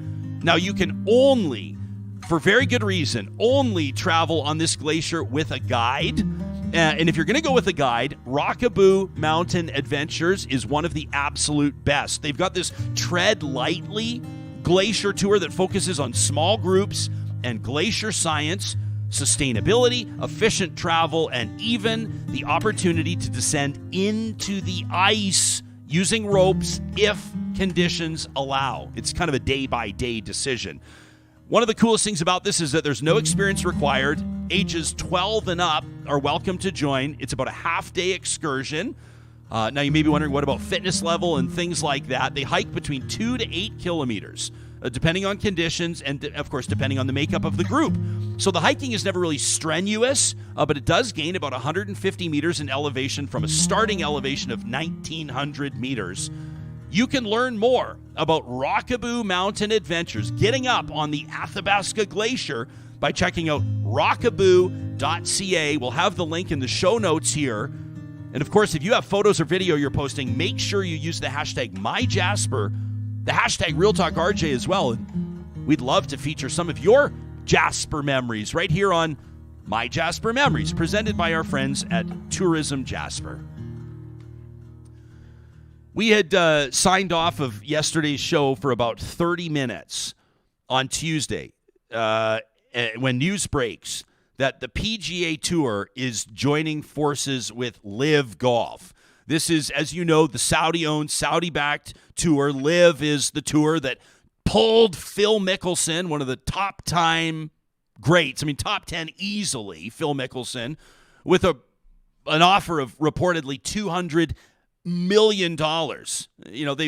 Now, you can only, for very good reason, only travel on this glacier with a guide. And if you're going to go with a guide, Rockaboo Mountain Adventures is one of the absolute best. They've got this Tread Lightly glacier tour that focuses on small groups and glacier science, sustainability, efficient travel, and even the opportunity to descend into the ice using ropes if conditions allow. It's kind of a day-by-day decision. One of the coolest things about this is that there's no experience required. Ages 12 and up are welcome to join. It's about a half-day excursion. Now, you may be wondering, what about fitness level and things like that? They hike between 2 to 8 kilometers, depending on conditions and, of course, depending on the makeup of the group. So the hiking is never really strenuous, but it does gain about 150 meters in elevation from a starting elevation of 1,900 meters. You can learn more about Rockaboo Mountain Adventures, getting up on the Athabasca Glacier, by checking out rockaboo.ca. We'll have the link in the show notes here. And of course, if you have photos or video you're posting, make sure you use the hashtag MyJasper, the hashtag RealTalkRJ as well. And we'd love to feature some of your Jasper memories right here on MyJasper Memories, presented by our friends at Tourism Jasper. We had signed off of yesterday's show for about 30 minutes on Tuesday when news breaks that the PGA Tour is joining forces with LIV Golf. This is, as you know, the Saudi-owned, Saudi-backed tour. LIV is the tour that pulled Phil Mickelson, one of the top-time greats, top 10 easily, Phil Mickelson, with an offer of reportedly $200 million.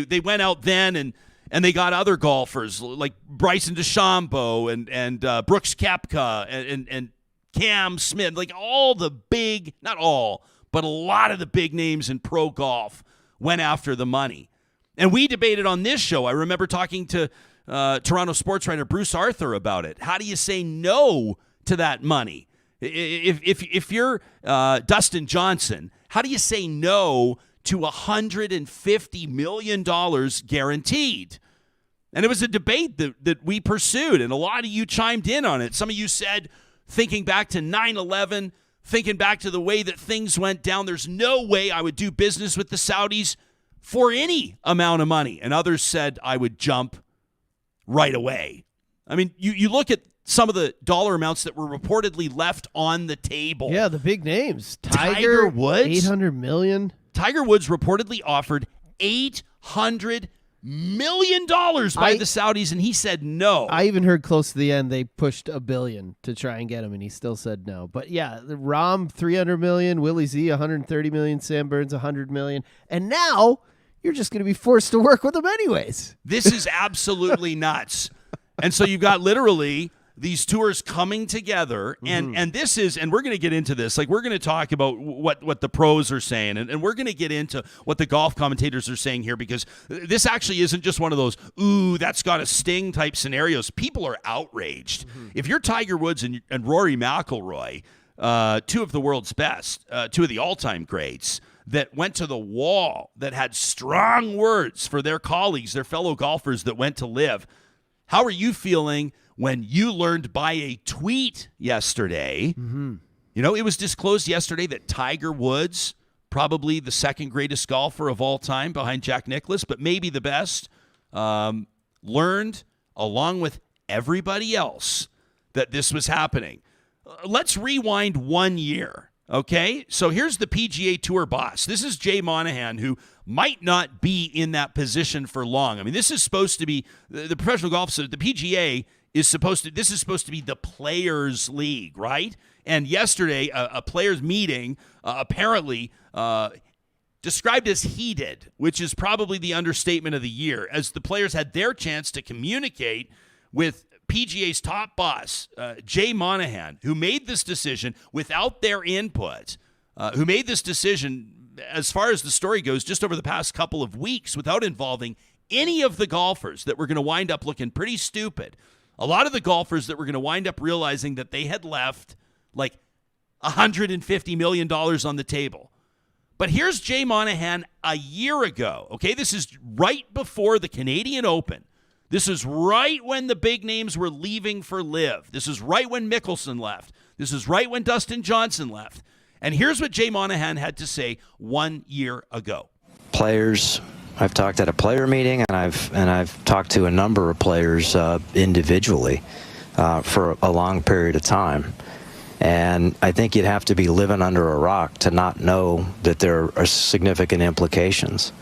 They went out then and they got other golfers like Bryson DeChambeau and Brooks Koepka and Cam Smith, like all the big, not all, but a lot of the big names in pro golf went after the money. And we debated on this show. I remember talking to Toronto sports writer Bruce Arthur about it. How do you say no to that money? If you're Dustin Johnson, how do you say no to $150 million guaranteed? And it was a debate that we pursued, and a lot of you chimed in on it. Some of you said, thinking back to 9/11, thinking back to the way that things went down, there's no way I would do business with the Saudis for any amount of money. And others said I would jump right away. You look at some of the dollar amounts that were reportedly left on the table. Yeah, the big names. Tiger Woods, $800 million. Tiger Woods reportedly offered $800 million by the Saudis, and he said no. I even heard close to the end they pushed $1 billion to try and get him, and he still said no. But yeah, the Rahm $300 million, Willie Z $130 million, Sam Burns $100 million, and now you're just going to be forced to work with them anyways. This is absolutely nuts. And so you've got literally these tours coming together, and this is, and we're going to get into this, like we're going to talk about what the pros are saying, and we're going to get into what the golf commentators are saying here, because this actually isn't just one of those, ooh, that's got a sting type scenarios. People are outraged. If you're Tiger Woods and Rory McIlroy, two of the world's best, two of the all-time greats, that went to the wall, that had strong words for their colleagues, their fellow golfers that went to LIV, how are you feeling when you learned by a tweet yesterday? You know, it was disclosed yesterday that Tiger Woods, probably the second greatest golfer of all time behind Jack Nicklaus, but maybe the best, learned along with everybody else that this was happening. Let's rewind 1 year. Okay, so here's the PGA Tour boss. This is Jay Monahan, who might not be in that position for long. I mean, this is supposed to be the professional golf. So the PGA is supposed to. This is supposed to be the players' league, right? And yesterday, a players' meeting apparently described as heated, which is probably the understatement of the year, as the players had their chance to communicate with PGA's top boss, Jay Monahan, who made this decision without their input, who made this decision, as far as the story goes, just over the past couple of weeks without involving any of the golfers that were going to wind up looking pretty stupid. A lot of the golfers that were going to wind up realizing that they had left like $150 million on the table. But here's Jay Monahan a year ago. Okay, this is right before the Canadian Open. This is right when the big names were leaving for LIV. This is right when Mickelson left. This is right when Dustin Johnson left. And here's what Jay Monahan had to say 1 year ago. Players, I've talked at a player meeting, and I've talked to a number of players individually for a long period of time. And I think you'd have to be living under a rock to not know that there are significant implications.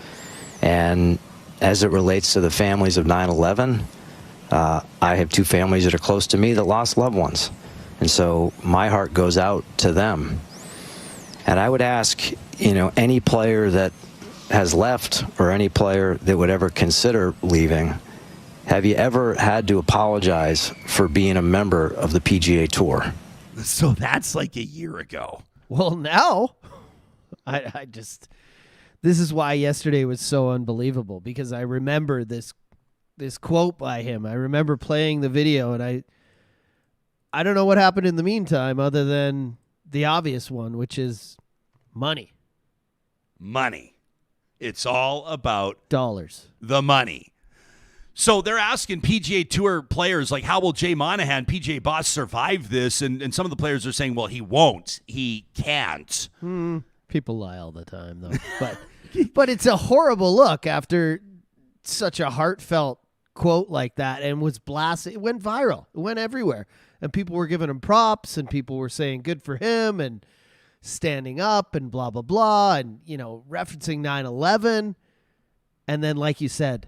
And as it relates to the families of 9/11, I have two families that are close to me that lost loved ones. And so my heart goes out to them. And I would ask, any player that has left or any player that would ever consider leaving, have you ever had to apologize for being a member of the PGA Tour? So that's like a year ago. Well, now, this is why yesterday was so unbelievable, because I remember this quote by him. I remember playing the video, and I don't know what happened in the meantime other than the obvious one, which is money. Money. It's all about dollars. The money. So they're asking PGA Tour players, like, how will Jay Monahan, PGA boss, survive this? And some of the players are saying, well, he won't. He can't. People lie all the time, though. But it's a horrible look after such a heartfelt quote like that, and was blasted. It went viral. It went everywhere. And people were giving him props, and people were saying good for him and standing up and blah, blah, blah, and, referencing 9/11. And then, like you said,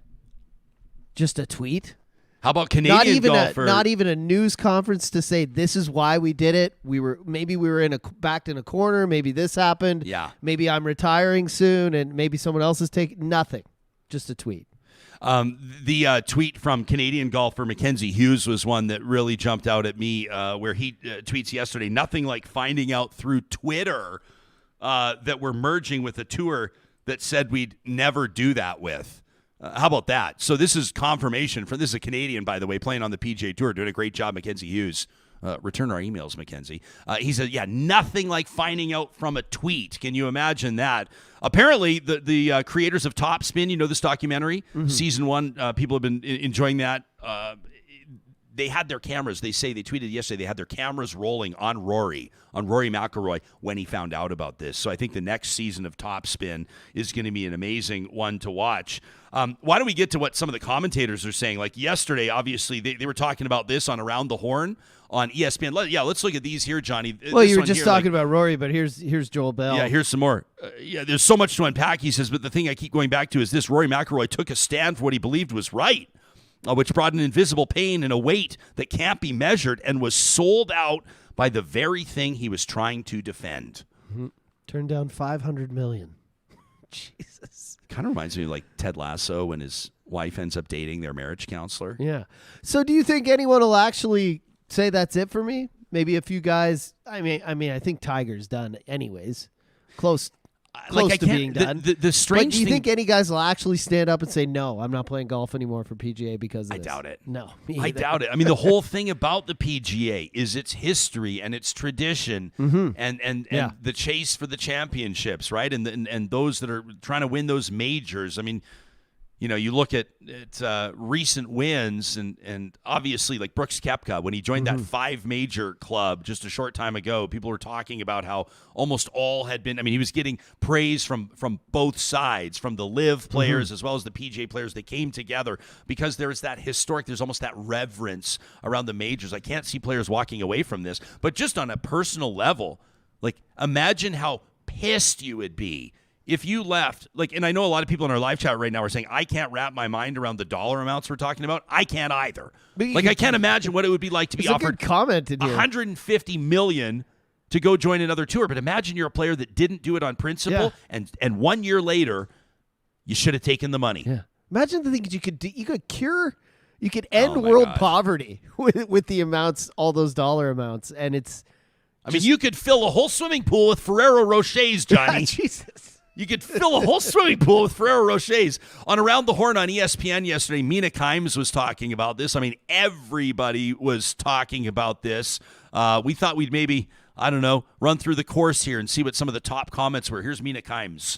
just a tweet. How about Canadian golfer? Not even a news conference to say this is why we did it. We were backed in a corner. Maybe this happened. Yeah. Maybe I'm retiring soon, and maybe someone else is taking nothing. Just a tweet. The tweet from Canadian golfer Mackenzie Hughes was one that really jumped out at me, where he tweets yesterday, nothing like finding out through Twitter that we're merging with a tour that said we'd never do that with. How about that? So this is confirmation this is a Canadian, by the way, playing on the PGA Tour, doing a great job, Mackenzie Hughes. Return our emails, Mackenzie. He said, yeah, nothing like finding out from a tweet. Can you imagine that? Apparently, the creators of Top Spin, this documentary, season 1, people have been enjoying that. they had their cameras. They tweeted yesterday they had their cameras rolling on Rory McIlroy when he found out about this. So I think the next season of Topspin is going to be an amazing one to watch. Why don't we get to what some of the commentators are saying? Like yesterday, obviously, they were talking about this on Around the Horn on ESPN. Let's look at these here, Johnny. Well, you were just talking about Rory, but here's Joel Bell. Yeah, here's some more. There's so much to unpack, he says, but the thing I keep going back to is this: Rory McIlroy took a stand for what he believed was right, which brought an invisible pain and a weight that can't be measured, and was sold out by the very thing he was trying to defend. Mm-hmm. Turned down $500 million. Jesus. Kind of reminds me of like Ted Lasso when his wife ends up dating their marriage counselor. Yeah. So do you think anyone will actually say that's it for me? Maybe a few guys. I mean, I think Tiger's done anyways. Close to being done. The strange but do you thing, think any guys will actually stand up and say, no, I'm not playing golf anymore for PGA because of I this? doubt it. No. I doubt it. I mean, the whole thing about the PGA is its history and its tradition and the chase for the championships, right? And those that are trying to win those majors. I mean, you look at recent wins and obviously like Brooks Koepka, when he joined that 5 major club just a short time ago, people were talking about how almost all had been, he was getting praise from both sides, from the LIV players as well as the PGA players. They came together because there's almost that reverence around the majors. I can't see players walking away from this, but just on a personal level, like imagine how pissed you would be if you left, and I know a lot of people in our live chat right now are saying, I can't wrap my mind around the dollar amounts we're talking about. I can't either. I can't imagine what it would be like to be offered $150 million to go join another tour. But imagine you're a player that didn't do it on principle, and 1 year later, you should have taken the money. Yeah. Imagine the things you could do. You could end world poverty with the amounts, all those dollar amounts, and it's. You could fill a whole swimming pool with Ferrero Rochers, Johnny. Jesus. You could fill a whole swimming pool with Ferrero Rochers. On Around the Horn on ESPN yesterday, Mina Kimes was talking about this. Everybody was talking about this. We thought we'd maybe, run through the course here and see what some of the top comments were. Here's Mina Kimes.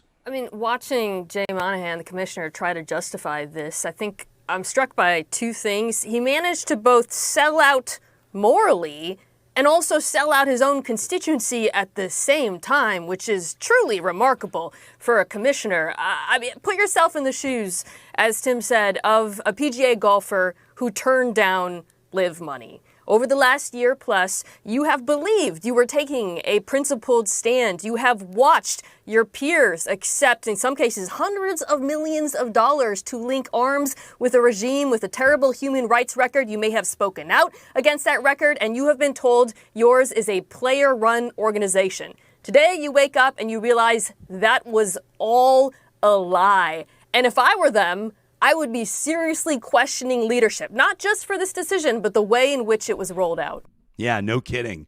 Watching Jay Monahan, the commissioner, try to justify this, I think I'm struck by two things. He managed to both sell out morally and also sell out his own constituency at the same time, which is truly remarkable for a commissioner. Put yourself in the shoes, as Tim said, of a PGA golfer who turned down LIV money. Over the last year plus, you have believed you were taking a principled stand. You have watched your peers accept, in some cases, hundreds of millions of dollars to link arms with a regime with a terrible human rights record. You may have spoken out against that record, and you have been told yours is a player-run organization. Today, you wake up and you realize that was all a lie. And if I were them, I would be seriously questioning leadership, not just for this decision, but the way in which it was rolled out. Yeah, no kidding.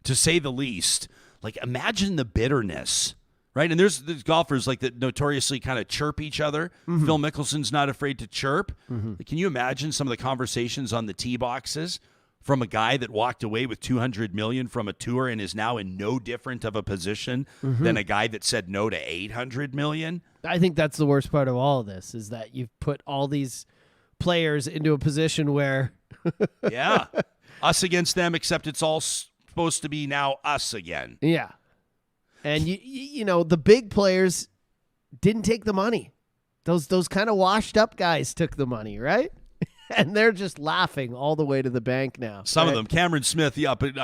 To say the least. Imagine the bitterness, right? And there's golfers that notoriously kind of chirp each other. Phil Mickelson's not afraid to chirp. Can you imagine some of the conversations on the tee boxes from a guy that walked away with $200 million from a tour and is now in no different of a position than a guy that said no to $800 million? I think that's the worst part of all of this, is that you've put all these players into a position where yeah, us against them, except it's all supposed to be now us again. Yeah. And you know, the big players didn't take the money. Those kind of washed up guys took the money, right? And they're just laughing all the way to the bank now. Some of them, Cameron Smith, up and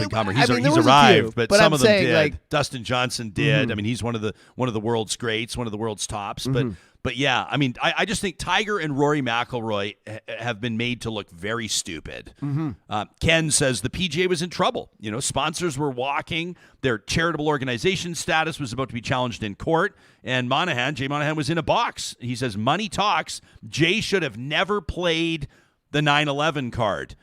comer. He's there was arrived, a few, but some I'm of them saying, did. Dustin Johnson did. He's one of the world's greats, one of the world's tops. But yeah, I just think Tiger and Rory McIlroy have been made to look very stupid. Ken says the PGA was in trouble. You know, sponsors were walking. Their charitable organization status was about to be challenged in court. And Jay Monahan was in a box. He says, money talks. Jay should have never played the 9/11 card.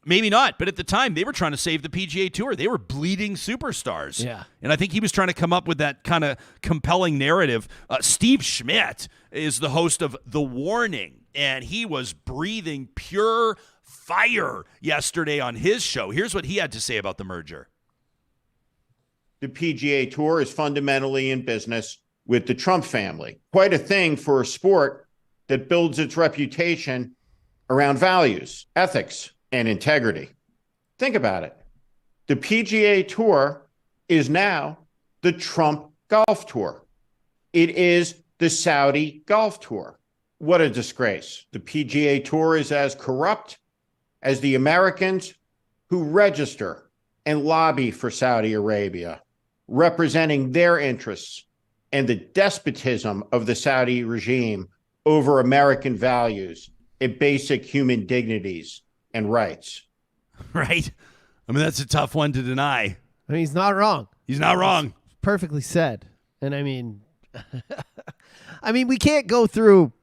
Maybe not, but at the time, they were trying to save the PGA Tour. They were bleeding superstars. Yeah. And I think he was trying to come up with that kind of compelling narrative. Steve Schmidt is the host of The Warning, and he was breathing pure fire yesterday on his show. Here's what he had to say about the merger. The PGA Tour is fundamentally in business with the Trump family. Quite a thing for a sport that builds its reputation around values, ethics, and integrity. Think about it. The PGA Tour is now the Trump Golf Tour. It is the Saudi Golf Tour. What a disgrace. The PGA Tour is as corrupt as the Americans who register and lobby for Saudi Arabia, representing their interests and the despotism of the Saudi regime over American values and basic human dignities and rights. Right? I mean, that's a tough one to deny. I mean, he's not wrong. He's not wrong. It's perfectly said. And I mean, we can't go through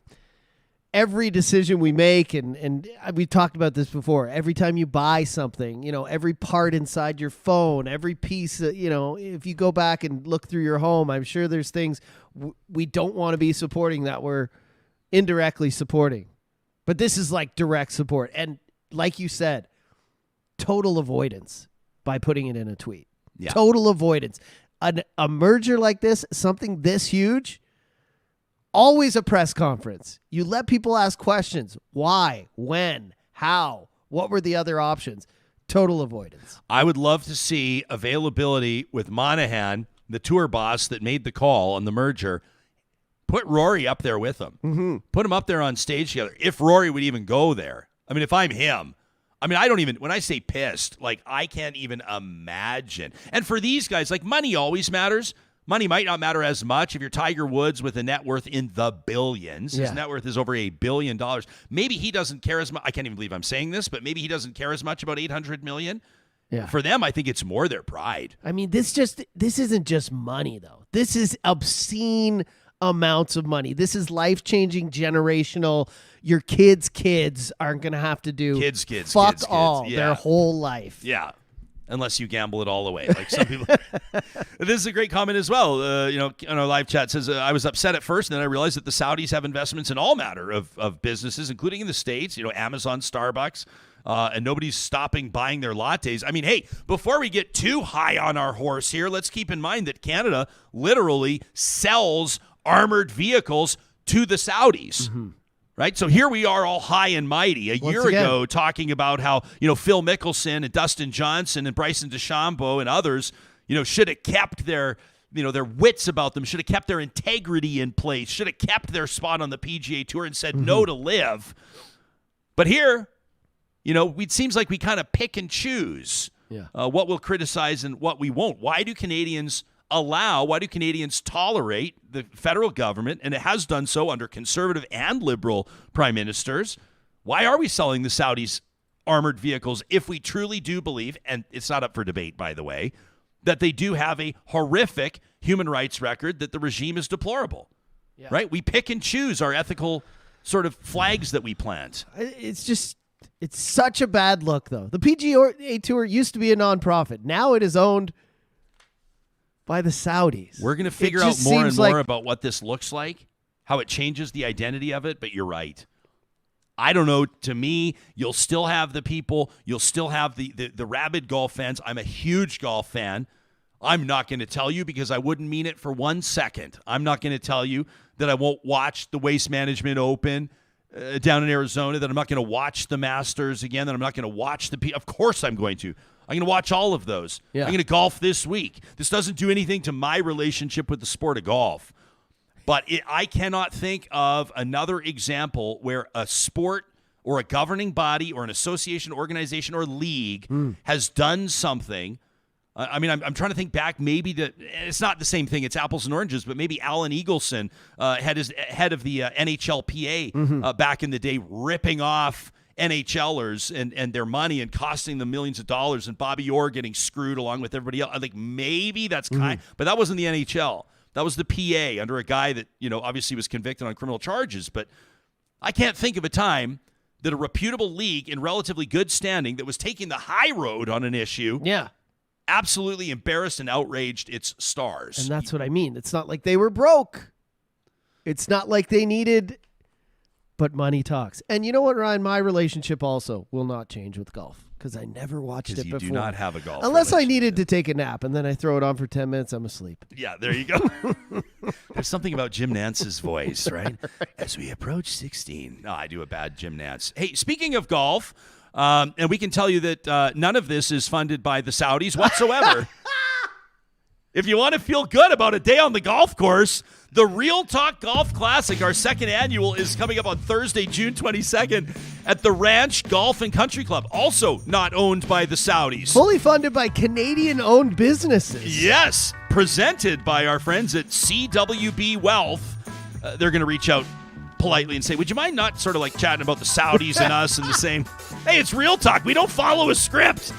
every decision we make, and we've talked about this before. Every time you buy something, every part inside your phone, every piece, if you go back and look through your home, I'm sure there's things we don't want to be supporting that we're indirectly supporting. But this is like direct support. And like you said, total avoidance by putting it in a tweet. Yeah. Total avoidance. A merger like this, something this huge, always a press conference. You let people ask questions. Why? When? How? What were the other options? Total avoidance. I would love to see availability with Monahan, the tour boss that made the call on the merger. Put Rory up there with him. Mm-hmm. Put him up there on stage together. If Rory would even go there. I mean, if I'm him, I don't even, when I say pissed, I can't even imagine. And for these guys, money always matters. Money might not matter as much if you're Tiger Woods with a net worth in the billions. His net worth is over $1 billion. Maybe he doesn't care as much. I can't even believe I'm saying this, but maybe he doesn't care as much about $800 million. Yeah. For them, I think it's more their pride. I mean, this isn't just money, though. This is obscene amounts of money. This is life-changing, generational. Your kids aren't going to have to do fuck all their whole life. Yeah. Unless you gamble it all away, like some people. This is a great comment as well. On our live chat says, I was upset at first, and then I realized that the Saudis have investments in all manner of businesses, including in the States, Amazon, Starbucks, and nobody's stopping buying their lattes. I mean, hey, before we get too high on our horse here, let's keep in mind that Canada literally sells armored vehicles to the Saudis. Mm-hmm. Right? So here we are all high and mighty a year ago talking about how, Phil Mickelson and Dustin Johnson and Bryson DeChambeau and others, should have kept their wits about them, should have kept their integrity in place, should have kept their spot on the PGA Tour and said no to LIV. But here, it seems like we kind of pick and choose what we'll criticize and what we won't. Why do Canadians tolerate the federal government, and it has done so under conservative and liberal prime ministers? Why are we selling the Saudis armored vehicles if we truly do believe, and it's not up for debate, by the way, that they do have a horrific human rights record, that the regime is deplorable? Yeah. Right? We pick and choose our ethical sort of flags that we plant. It's such a bad look, though. The PGA Tour used to be a nonprofit. Now it is owned by the Saudis. We're going to figure out more and more about what this looks like, how it changes the identity of it, but you're right. I don't know. To me, you'll still have the people. You'll still have the rabid golf fans. I'm a huge golf fan. I'm not going to tell you, because I wouldn't mean it for 1 second. I'm not going to tell you that I won't watch the Waste Management Open down in Arizona, that I'm not going to watch the Masters again, that I'm not going to watch Of course I'm going to. I'm going to watch all of those. Yeah. I'm going to golf this week. This doesn't do anything to my relationship with the sport of golf. But I cannot think of another example where a sport or a governing body or an association, organization, or league has done something. I'm trying to think back. Maybe it's not the same thing. It's apples and oranges. But maybe Alan Eagleson, head of the NHLPA back in the day, ripping off NHLers and their money and costing them millions of dollars, and Bobby Orr getting screwed along with everybody else. I think maybe that's but that wasn't the NHL. That was the PA under a guy that, obviously was convicted on criminal charges. But I can't think of a time that a reputable league in relatively good standing that was taking the high road on an issue absolutely embarrassed and outraged its stars. And that's what I mean. It's not like they were broke. It's not like they needed... But money talks. And you know what, Ryan? My relationship also will not change with golf, because I never watched it before. Because you do not have a golf Unless I needed to take a nap, and then I throw it on for 10 minutes, I'm asleep. Yeah, there you go. There's something about Jim Nance's voice, right? As we approach 16. No, I do a bad Jim Nance. Hey, speaking of golf, And we can tell you that none of this is funded by the Saudis whatsoever. If you want to feel good about a day on the golf course, the Real Talk Golf Classic, our second annual, is coming up on Thursday, June 22nd at the Ranch Golf and Country Club, also not owned by the Saudis. Fully funded by Canadian-owned businesses. Yes, presented by our friends at CWB Wealth. They're going to reach out politely and say, would you mind not sort of like chatting about the Saudis and us and the same? Hey, it's Real Talk. We don't follow a script.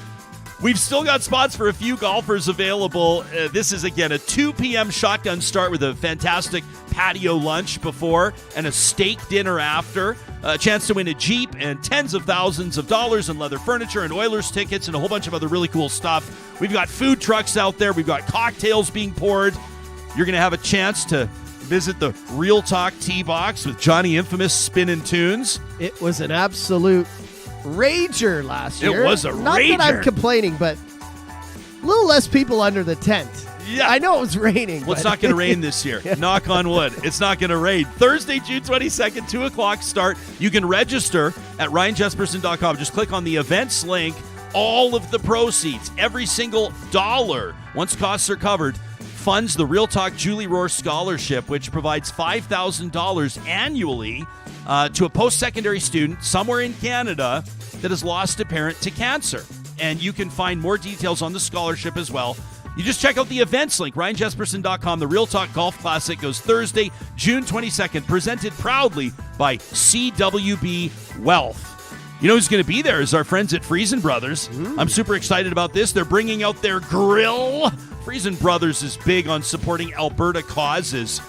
We've still got spots for a few golfers available. This is, again, a 2 p.m. shotgun start with a fantastic patio lunch before and a steak dinner after. A chance to win a Jeep and tens of thousands of dollars in leather furniture and Oilers tickets and a whole bunch of other really cool stuff. We've got food trucks out there. We've got cocktails being poured. You're going to have a chance to visit the Real Talk Tee Box with Johnny Infamous spinning tunes. It was an absolute rager last year. It was a Not rager. that I'm complaining, but a little less people under the tent. Yeah. I know it was raining. Well, it's not going to rain this year. Knock on wood. It's not going to rain. Thursday, June 22nd, 2 o'clock start. You can register at ryanjesperson.com. Just click on the events link. All of the proceeds, every single dollar, once costs are covered, funds the Real Talk Julie Rohr Scholarship, which provides $5,000 annually to a post-secondary student somewhere in Canada that has lost a parent to cancer. And you can find more details on the scholarship as well. You just check out the events link, ryanjesperson.com. The Real Talk Golf Classic goes Thursday, June 22nd, presented proudly by CWB Wealth. You know who's going to be there is our friends at Friesen Brothers. I'm super excited about this. They're bringing out their grill. Friesen Brothers is big on supporting Alberta causes.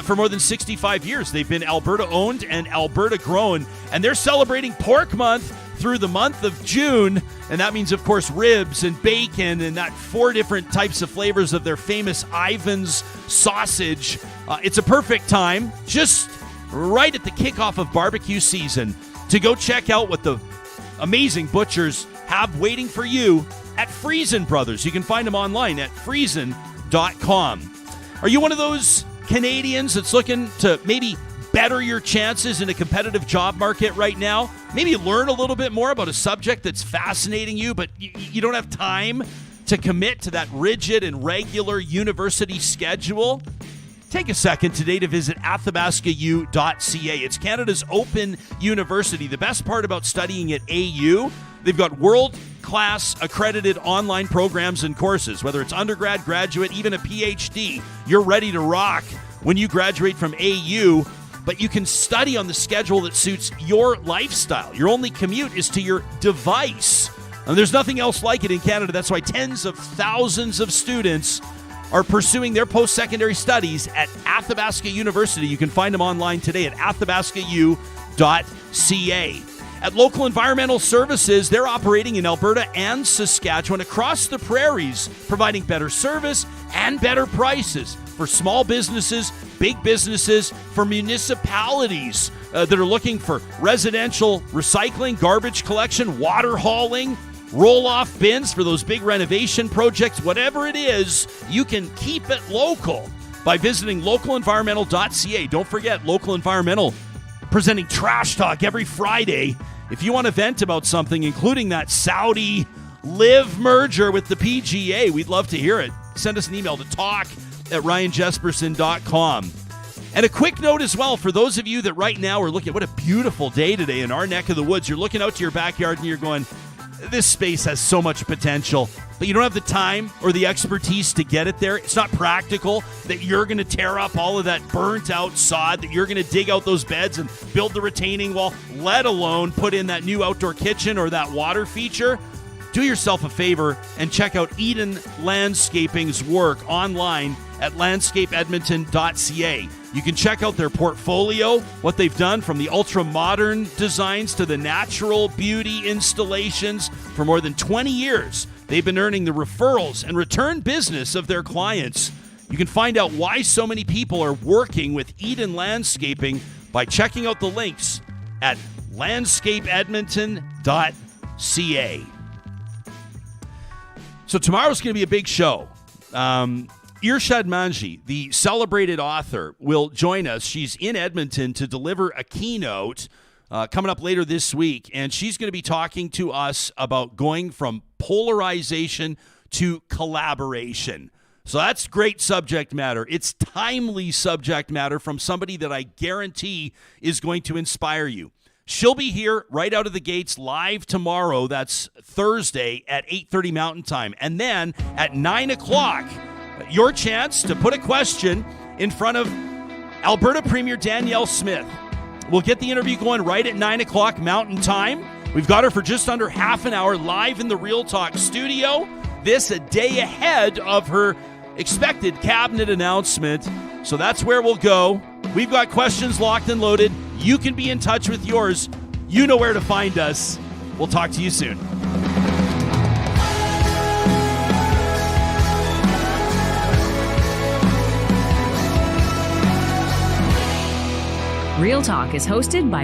For more than 65 years, they've been Alberta-owned and Alberta-grown, and they're celebrating Pork Month through the month of June, and that means, of course, ribs and bacon and that 4 different types of flavors of their famous Ivan's sausage. It's a perfect time, just right at the kickoff of barbecue season, to go check out what the amazing butchers have waiting for you at Friesen Brothers. You can find them online at friesen.com. Are you one of those Canadians that's looking to maybe better your chances in a competitive job market right now? Maybe learn a little bit more about a subject that's fascinating you, but you don't have time to commit to that rigid and regular university schedule? Take a second today to visit athabascau.ca. It's Canada's open university. The best part about studying at AU, they've got world-class accredited online programs and courses. Whether it's undergrad, graduate, even a PhD, you're ready to rock when you graduate from AU, but you can study on the schedule that suits your lifestyle. Your only commute is to your device. And there's nothing else like it in Canada. That's why tens of thousands of students are pursuing their post-secondary studies at Athabasca University. You can find them online today at athabascau.ca. At Local Environmental Services, they're operating in Alberta and Saskatchewan across the prairies, providing better service and better prices for small businesses, big businesses, for municipalities that are looking for residential recycling, garbage collection, water hauling, roll-off bins for those big renovation projects. Whatever it is, you can keep it local by visiting localenvironmental.ca. Don't forget, Local Environmental presenting Trash Talk every Friday. If you want to vent about something, including that Saudi LIV merger with the PGA, we'd love to hear it. Send us an email to talk@ryanjesperson.com. And a quick note as well, for those of you that right now are looking at what a beautiful day today in our neck of the woods. You're looking out to your backyard and you're going, this space has so much potential, but you don't have the time or the expertise to get it there. It's not practical that you're going to tear up all of that burnt out sod, that you're going to dig out those beds and build the retaining wall, let alone put in that new outdoor kitchen or that water feature. Do yourself a favor and check out Eden Landscaping's work online at landscapeedmonton.ca. You can check out their portfolio, what they've done from the ultra-modern designs to the natural beauty installations. For more than 20 years, they've been earning the referrals and return business of their clients. You can find out why so many people are working with Eden Landscaping by checking out the links at landscapeedmonton.ca. So tomorrow's going to be a big show. Irshad Manji, the celebrated author, will join us. She's in Edmonton to deliver a keynote coming up later this week, and she's going to be talking to us about going from polarization to collaboration. So that's great subject matter. It's timely subject matter from somebody that I guarantee is going to inspire you. She'll be here right out of the gates live tomorrow. That's Thursday at 8:30 Mountain Time. And then at 9 o'clock, your chance to put a question in front of Alberta Premier Danielle Smith. We'll get the interview going right at 9 o'clock Mountain Time. We've got her for just under half an hour live in the Real Talk studio. This a day ahead of her expected cabinet announcement. So that's where we'll go. We've got questions locked and loaded. You can be in touch with yours. You know where to find us. We'll talk to you soon. Real Talk is hosted by